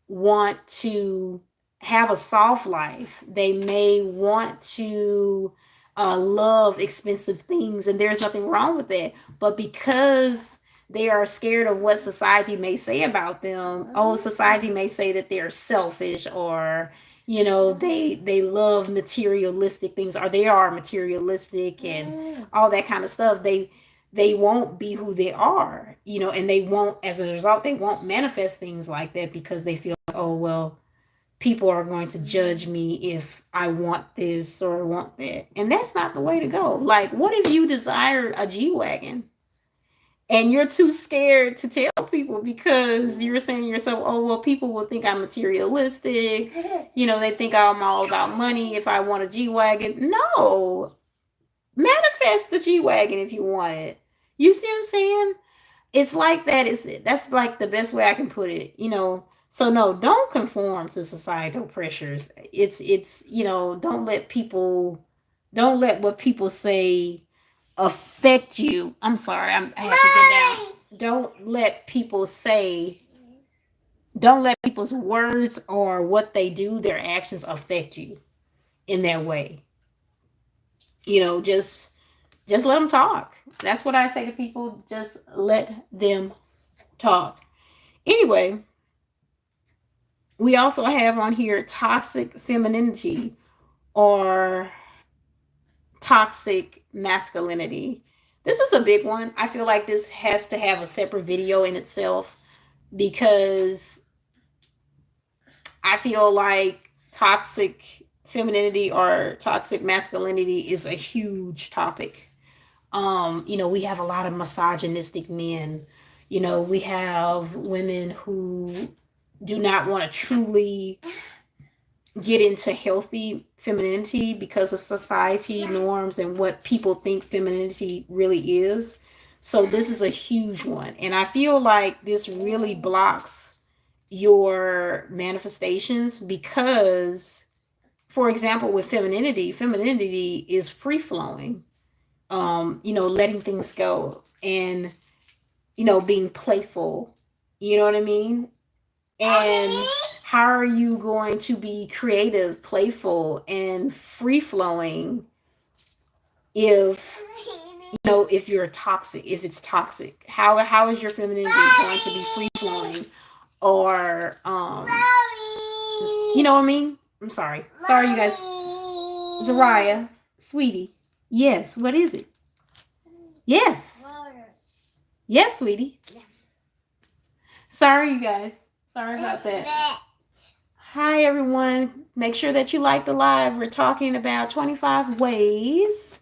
want to have a soft life. They may want to love expensive things, and there's nothing wrong with that. But because they are scared of what society may say about them, oh, society may say that they're selfish, or they love materialistic things, or they are materialistic and all that kind of stuff. They won't be who they are, and they won't, as a result, they won't manifest things like that, because they feel like, oh, well, people are going to judge me if I want this or want that. And that's not the way to go. Like, what if you desired a G-Wagon and you're too scared to tell people, because you're saying to yourself, oh, well, people will think I'm materialistic. They think I'm all about money if I want a G-Wagon. No, manifest the G-Wagon if you want it. You see what I'm saying? It's like that. That's like the best way I can put it. So no, don't conform to societal pressures. It's don't let what people say affect you. I'm sorry, I have to get down. Don't let people's words or what they do, their actions, affect you in that way. Just let them talk. That's what I say to people. Just let them talk. Anyway, we also have on here toxic femininity or toxic masculinity. This is a big one. I feel like this has to have a separate video in itself, because I feel like toxic femininity or toxic masculinity is a huge topic. We have a lot of misogynistic men. We have women who do not want to truly get into healthy femininity because of society norms and what people think femininity really is. So this is a huge one. And I feel like this really blocks your manifestations, because, for example, with femininity is free flowing, letting things go, and, being playful. You know what I mean? And how are you going to be creative, playful, and free flowing if if you're toxic, if it's toxic? How is your femininity going to be free flowing, or you know what I mean? I'm sorry. Sorry, you guys. Zariah, sweetie. Yes, what is it? Yes. Yes, sweetie. Sorry, you guys. Sorry about that. Hi, everyone. Make sure that you like the live. We're talking about 25 ways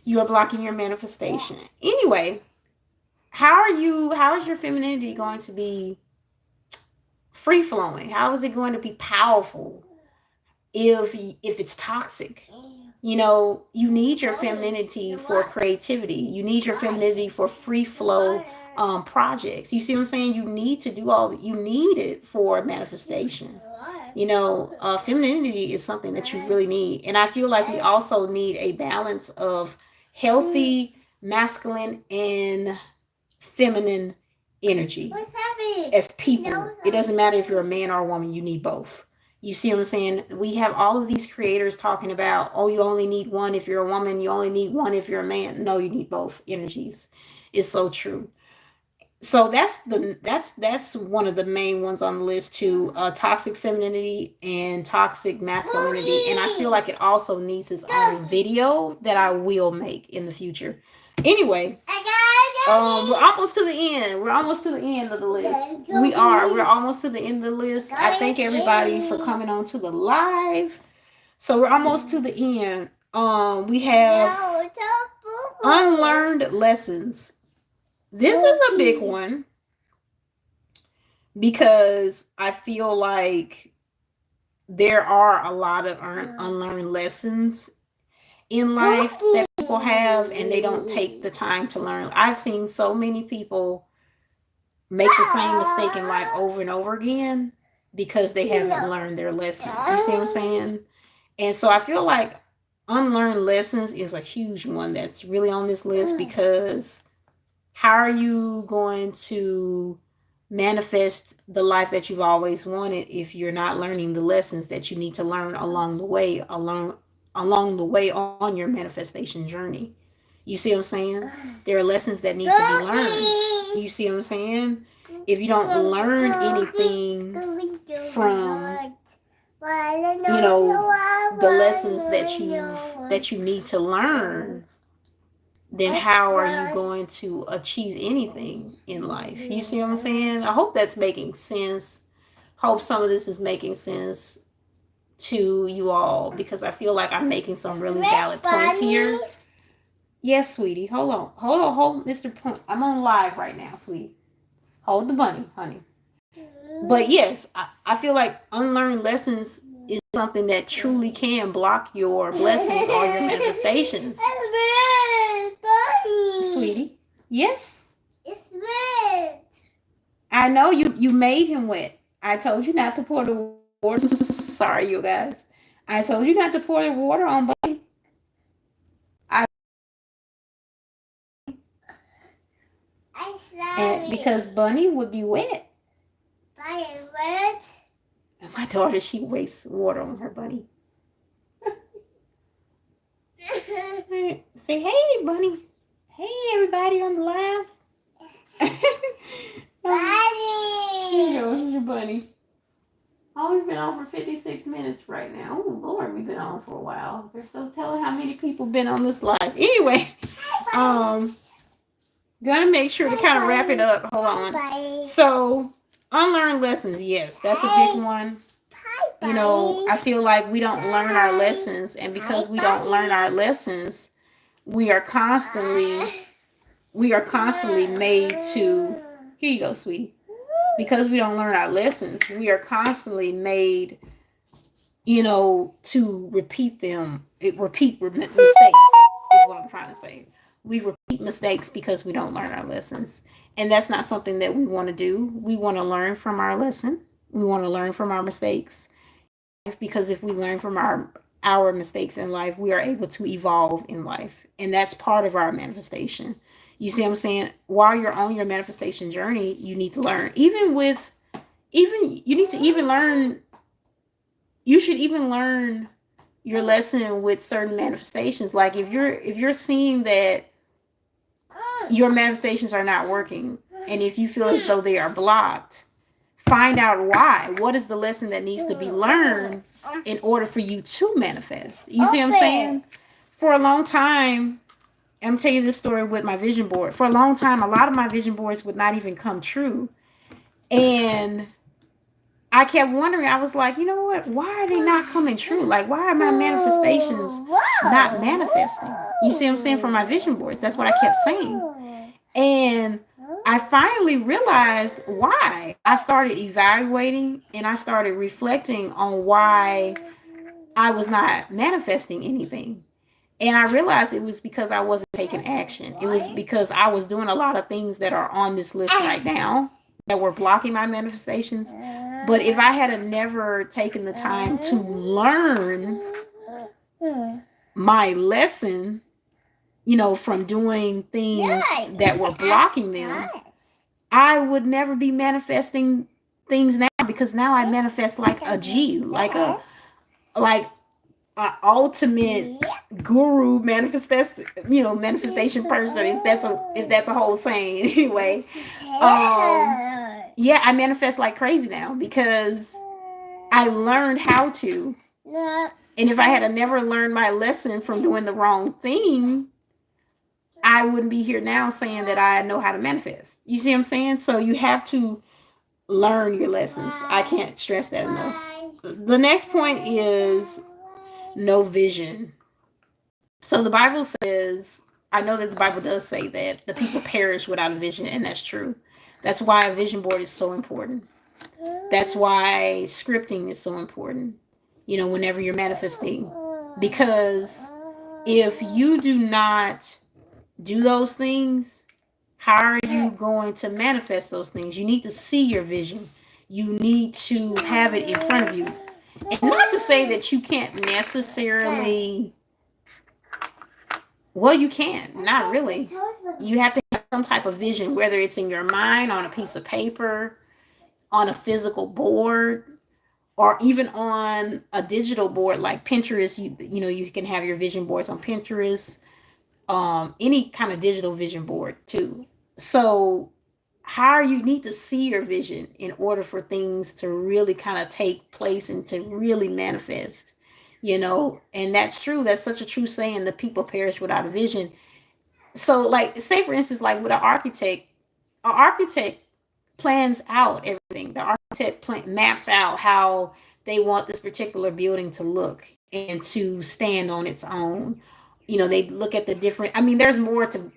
you are blocking your manifestation. Anyway, how is your femininity going to be free flowing? How is it going to be powerful if it's toxic? You need your femininity for creativity. You need your femininity for free flow projects. You see what I'm saying? You need to do you need it for manifestation. Femininity is something that you really need. And I feel like we also need a balance of healthy masculine and feminine energy as people. It doesn't matter if you're a man or a woman, you need both. You see what I'm saying? We have all of these creators talking about, oh, you only need one if you're a woman, you only need one if you're a man. No, you need both energies. It's so true. So that's one of the main ones on the list too. Toxic femininity and toxic masculinity. And I feel like it also needs its own video that I will make in the future. Anyway, we're almost to the end. We're almost to the end of the list. We're almost to the end of the list. I thank everybody for coming on to the live. So we're almost to the end. We have unlearned lessons. This is a big one because I feel like there are a lot of unlearned lessons in life that people have and they don't take the time to learn. I've seen so many people make the same mistake in life over and over again because they haven't learned their lesson. You see what I'm saying? And so I feel like unlearned lessons is a huge one that's really on this list because how are you going to manifest the life that you've always wanted if you're not learning the lessons that you need to learn along the way on your manifestation journey? You see what I'm saying? There are lessons that need to be learned. You see what I'm saying? If you don't learn anything from the lessons that you need to learn, then how are you going to achieve anything in life? You see what I'm saying? I hope that's making sense. Hope some of this is making sense to you all because I feel like I'm making some really valid points here. Yes, sweetie. Hold, Mr. I'm on live right now, sweetie. Hold the bunny, honey. But yes, I feel like unlearned lessons is something that truly can block your blessings or your manifestations. Sweetie. Yes? It's wet. I know you made him wet. I told you not to pour the water. Sorry, you guys. I told you not to pour the water on Bunny. Because Bunny would be wet. Bunny wet? And my daughter, she wastes water on her Bunny. Say, hey, Bunny. Hey, everybody on the live. Bunny. Here you go. Here's your Bunny. Oh, we've been on for 56 minutes right now. Oh, Lord, we've been on for a while. There's no telling how many people been on this live. Anyway, gotta make sure to kind of wrap it up. Hold on. So, unlearned lessons. Yes, that's a big one. You know, I feel like we don't learn our lessons, and because we don't learn our lessons, we are constantly made to. Here you go, sweetie. Because we don't learn our lessons, we are constantly made, to repeat them. Repeat mistakes is what I'm trying to say. We repeat mistakes because we don't learn our lessons. And that's not something that we want to do. We want to learn from our lesson. We want to learn from our mistakes. Because if we learn from our mistakes in life, we are able to evolve in life. And that's part of our manifestation. You see what I'm saying? While you're on your manifestation journey, you need to learn. You need to even learn. You should even learn your lesson with certain manifestations. Like if you're seeing that your manifestations are not working, and if you feel as though they are blocked, find out why. What is the lesson that needs to be learned in order for you to manifest? You see what I'm saying? For a long time, I'm telling you this story with my vision board. For a long time, a lot of my vision boards would not even come true. And I kept wondering, I was like, you know what? Why are they not coming true? Like, why are my manifestations not manifesting? You see what I'm saying? For my vision boards. That's what I kept saying. And I finally realized why. I started evaluating and I started reflecting on why I was not manifesting anything. And I realized it was because I wasn't taking action. It was because I was doing a lot of things that are on this list right now that were blocking my manifestations. But if I had never taken the time to learn my lesson, from doing things that were blocking them, I would never be manifesting things now, because now I manifest like a G, like a ultimate guru manifestation person, if that's a whole saying. Anyway, I manifest like crazy now because I learned how to. And if I had never learned my lesson from doing the wrong thing, I wouldn't be here now saying that I know how to manifest. You see what I'm saying? So you have to learn your lessons. I can't stress that enough. The next point is no vision. So the Bible says, I know that the Bible does say that the people perish without a vision, and that's true. That's why a vision board is so important. That's why scripting is so important, whenever you're manifesting. Because if you do not do those things, how are you going to manifest those things? You need to see your vision. You need to have it in front of you. And not to say that you can't necessarily, well, you can, not really. You have to have some type of vision, whether it's in your mind, on a piece of paper, on a physical board, or even on a digital board like Pinterest. You can have your vision boards on Pinterest, any kind of digital vision board too. So how you need to see your vision in order for things to really kind of take place and to really manifest, and that's true. That's such a true saying, the people perish without a vision. So like, say for instance, like with an architect plans out everything. The architect maps out how they want this particular building to look and to stand on its own. They look at the different. I mean, there's more to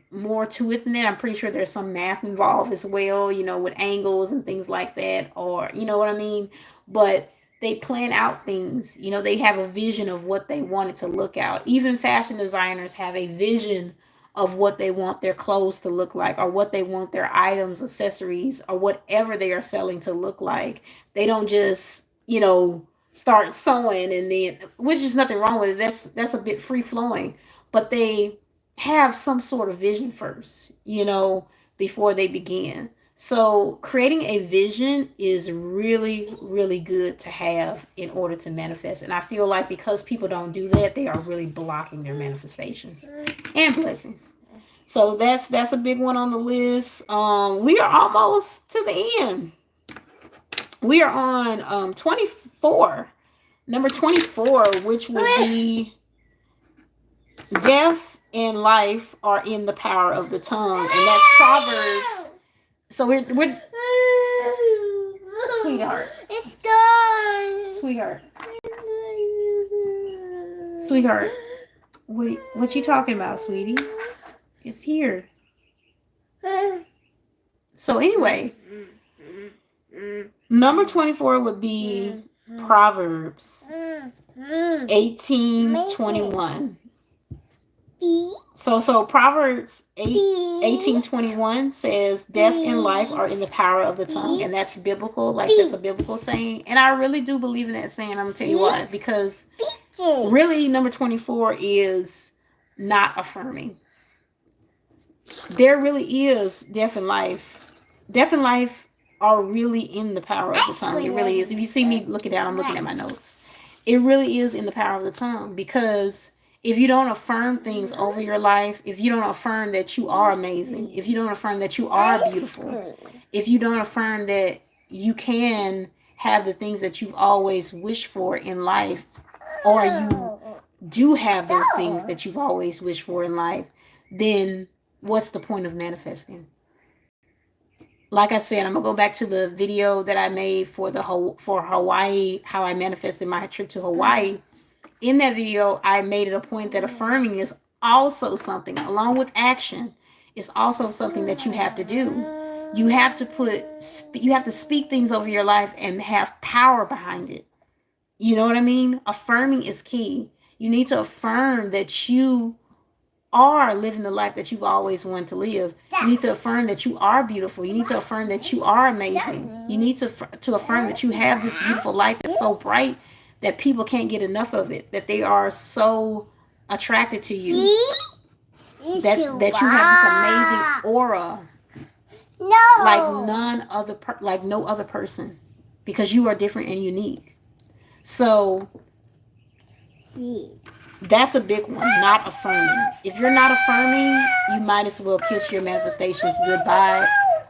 it than that. I'm pretty sure there's some math involved as well. With angles and things like that, or you know what I mean. But they plan out things. They have a vision of what they want it to look out. Even fashion designers have a vision of what they want their clothes to look like, or what they want their items, accessories, or whatever they are selling to look like. They don't just, start sewing, and then, which is nothing wrong with it. That's a bit free flowing, but they have some sort of vision first, before they begin. So creating a vision is really, really good to have in order to manifest. And I feel like because people don't do that, they are really blocking their manifestations and blessings. So that's a big one on the list. We are almost to the end. We are on 24. Number 24, which would be death and life are in the power of the tongue. And that's Proverbs. So we're sweetheart. It's gone. Sweetheart. What you talking about, sweetie? It's here. So anyway, number 24 would be Proverbs 18:21. So Proverbs 18:21 says death and life are in the power of the tongue, and that's biblical. Like, that's a biblical saying, and I really do believe in that saying. I'm gonna tell you why. Because really, number 24 is not affirming. There really is death and life. Death and life are really in the power of the tongue. It really is. If you see me looking down, I'm looking at my notes. It really is in the power of the tongue, because if you don't affirm things over your life, if you don't affirm that you are amazing, if you don't affirm that you are beautiful, if you don't affirm that you can have the things that you've always wished for in life, or you do have those things that you've always wished for in life, then what's the point of manifesting? Like I said, I'm gonna go back to the video that I made for Hawaii, how I manifested my trip to Hawaii. In that video, I made it a point that affirming is also something, along with action, is also something that you have to do. You have to speak things over your life and have power behind it. You know what I mean? Affirming is key. You need to affirm that you are living the life that you've always wanted to live. You need to affirm that you are beautiful. You need to affirm that you are amazing. You need to affirm that you have this beautiful light that's so bright that people can't get enough of it, that they are so attracted to you, that you have this amazing aura, like no other person, because you are different and unique. So that's a big one, not affirming. If you're not affirming, you might as well kiss your manifestations goodbye,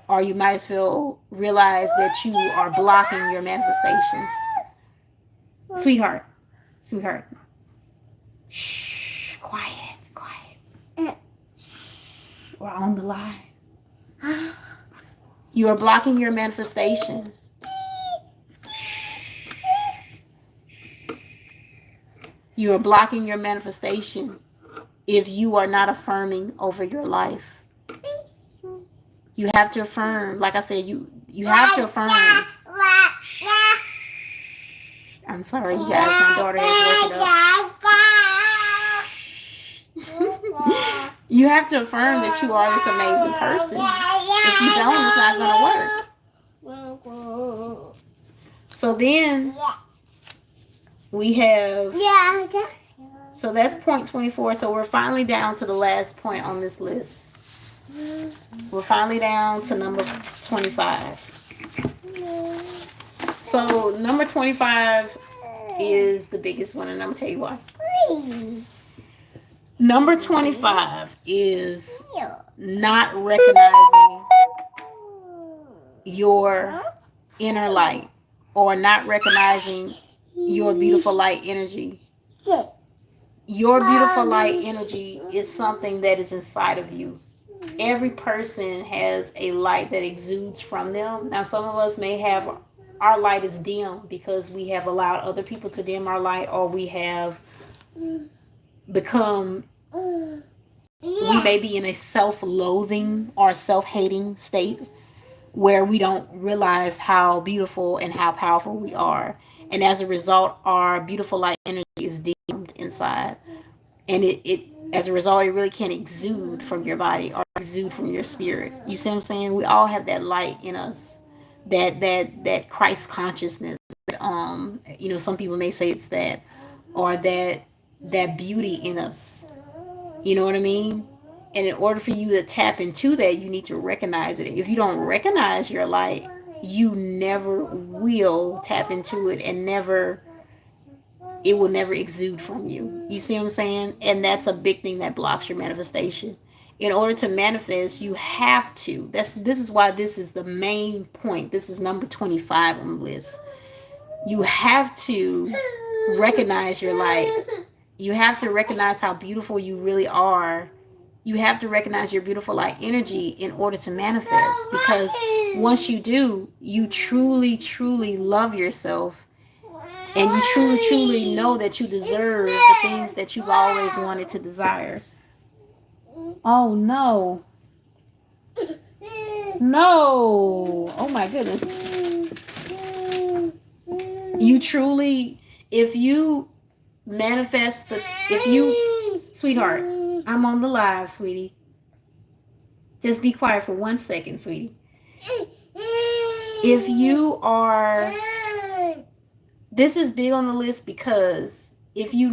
or you might as well realize that you are blocking your manifestations. Sweetheart. Shh, quiet. We're on the line. You are blocking your manifestation. You are blocking your manifestation. if you are not affirming over your life. You have to affirm. Like I said, you have to affirm. I'm sorry, you guys. My daughter has woken up. You have to affirm that you are this amazing person. If you don't, it's not going to work. So then we have. So that's point 24. So we're finally down to the last point on this list. We're finally down to number 25. So number 25 is the biggest one, and I'm gonna tell you why. Number 25 is not recognizing your inner light, or not recognizing your beautiful light energy. Your beautiful light energy is something that is inside of you. Every person has a light that exudes from them. Now, some of us may have our light is dim because we have allowed other people to dim our light, or we have become, we may be in a self-loathing or self-hating state where we don't realize how beautiful and how powerful we are. And as a result, our beautiful light energy is dimmed inside. And it as a result, it really can't exude from your body or exude from your spirit. You see what I'm saying? We all have that light in us, that Christ consciousness. Some people may say it's that, or that beauty in us. You know what I mean? And in order for you to tap into that, you need to recognize it. If you don't recognize your light, you never will tap into it, and it will never exude from you. You see what I'm saying? And that's a big thing that blocks your manifestation. In order to manifest, you have to. This is why this is the main point. This is number 25 on the list. You have to recognize your light. You have to recognize how beautiful you really are. You have to recognize your beautiful light energy in order to manifest. Because once you do, you truly, truly love yourself. And you truly, truly know that you deserve the things that you've always wanted to desire. Oh, no. No. Oh, my goodness. You truly, if you manifest sweetheart, I'm on the live, sweetie. Just be quiet for 1 second, sweetie. If you are, this is big on the list because if you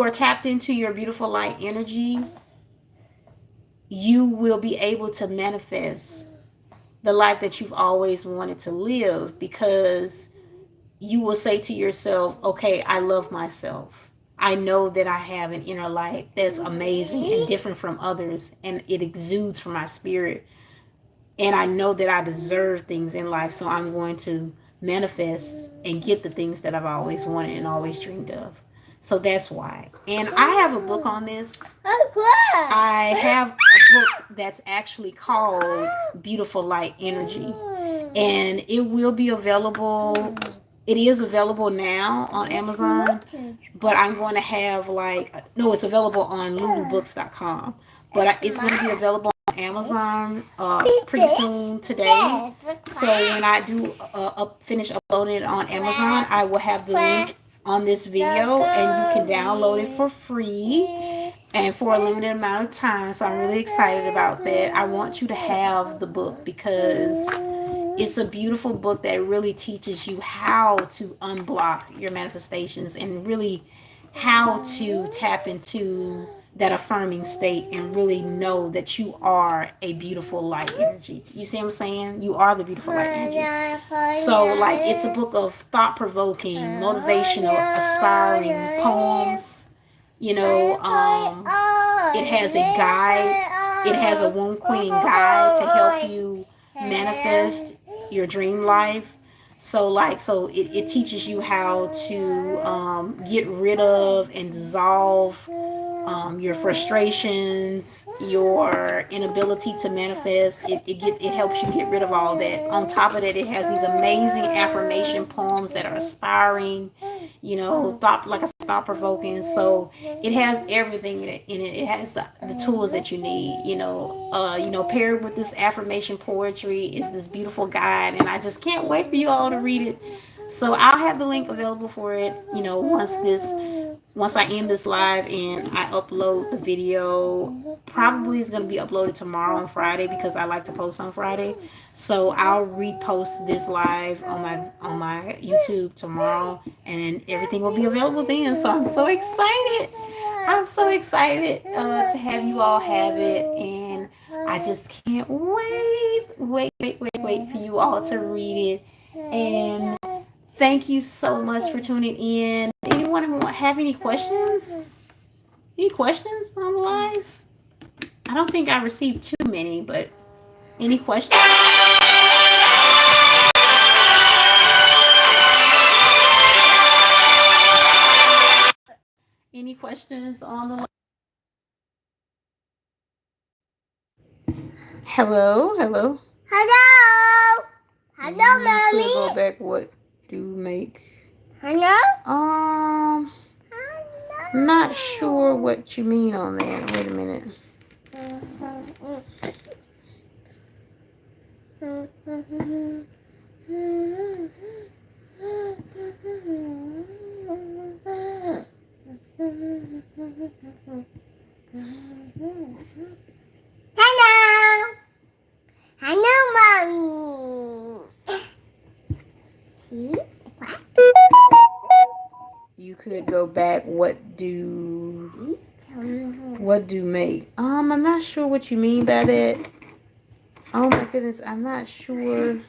are tapped into your beautiful light energy, you will be able to manifest the life that you've always wanted to live, because you will say to yourself, okay, I love myself. I know that I have an inner light that's amazing and different from others, and it exudes from my spirit. And I know that I deserve things in life, so I'm going to manifest and get the things that I've always wanted and always dreamed of. So that's why. And I have a book on this. I have a book that's actually called Beautiful Light Energy. And it will be available. It is available now on Amazon. But I'm going to have it's available on lulubooks.com. But it's going to be available on Amazon pretty soon today. So when I do finish uploading it on Amazon, I will have the link on this video, and you can download it for free and for a limited amount of time. So I'm really excited about that. I want you to have the book because it's a beautiful book that really teaches you how to unblock your manifestations and really how to tap into that affirming state and really know that you are a beautiful light energy. You see what I'm saying? You are the beautiful light energy. So it's a book of thought-provoking, motivational, aspiring poems. It has a guide. It has a womb queen guide to help you manifest your dream life. So it teaches you how to get rid of and dissolve your frustrations, your inability to manifest. It helps you get rid of all that. On top of that, it has these amazing affirmation poems that are inspiring. thought, like I said, thought provoking. So it has everything in it. It has the tools that you need. Paired with this affirmation poetry is this beautiful guide, and I just can't wait for you all to read it. So I'll have the link available for it. Once I end this live and I upload the video, probably is going to be uploaded tomorrow on Friday because I like to post on Friday. So I'll repost this live on my YouTube tomorrow, and everything will be available then. So I'm so excited. I'm so excited to have you all have it, and I just can't wait for you all to read it. And thank you so much for tuning in. Anyone have any questions? Any questions on the live? I don't think I received too many, but any questions? Any questions on the live? Hello, hello. Hello. Hello, mommy. Go back. What do make? Hello. Not sure what you mean on that. Wait a minute. Hello. Hello, mommy. See? You could go back. What do make? I'm not sure what you mean by that. Oh my goodness, I'm not sure.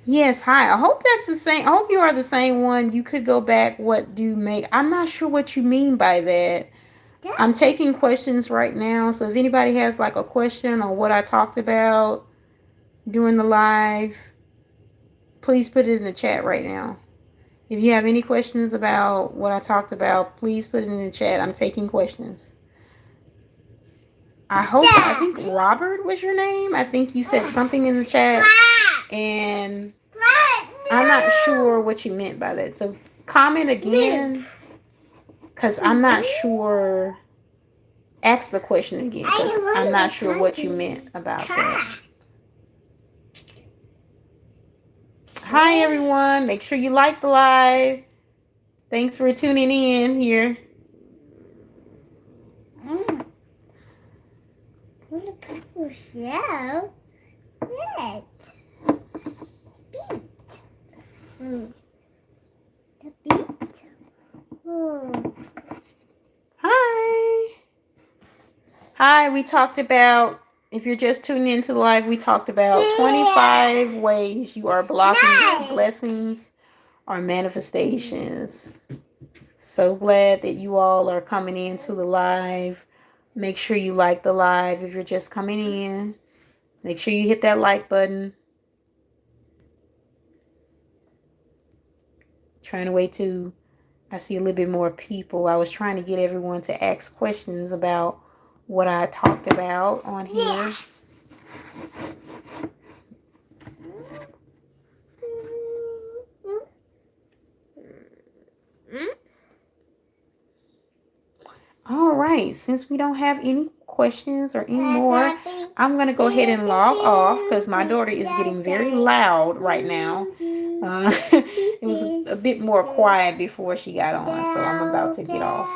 Yes, hi. I hope that's the same. I hope you are the same one. You could go back. What do make? I'm not sure what you mean by that. I'm taking questions right now. So if anybody has like a question on what I talked about during the live, please put it in the chat right now. If you have any questions about what I talked about, please put it in the chat. I'm taking questions. I think Robert was your name. I think you said something in the chat, and I'm not sure what you meant by that. So comment again, because I'm not sure. Ask the question again, because I'm not sure what you meant about that. Hi, everyone. Make sure you like the live. Thanks for tuning in here. Show. Let beat. The beat. Hi, we talked about, if you're just tuning into the live, we talked about 25 ways you are blocking your blessings or manifestations. So glad that you all are coming into the live. Make sure you like the live if you're just coming in. Make sure you hit that like button. Trying to wait till I see a little bit more people. I was trying to get everyone to ask questions about what I talked about on here. Yes. All right, since we don't have any questions or any more, I'm going to go ahead and log off because my daughter is getting very loud right now. It was a bit more quiet before she got on, so I'm about to get off.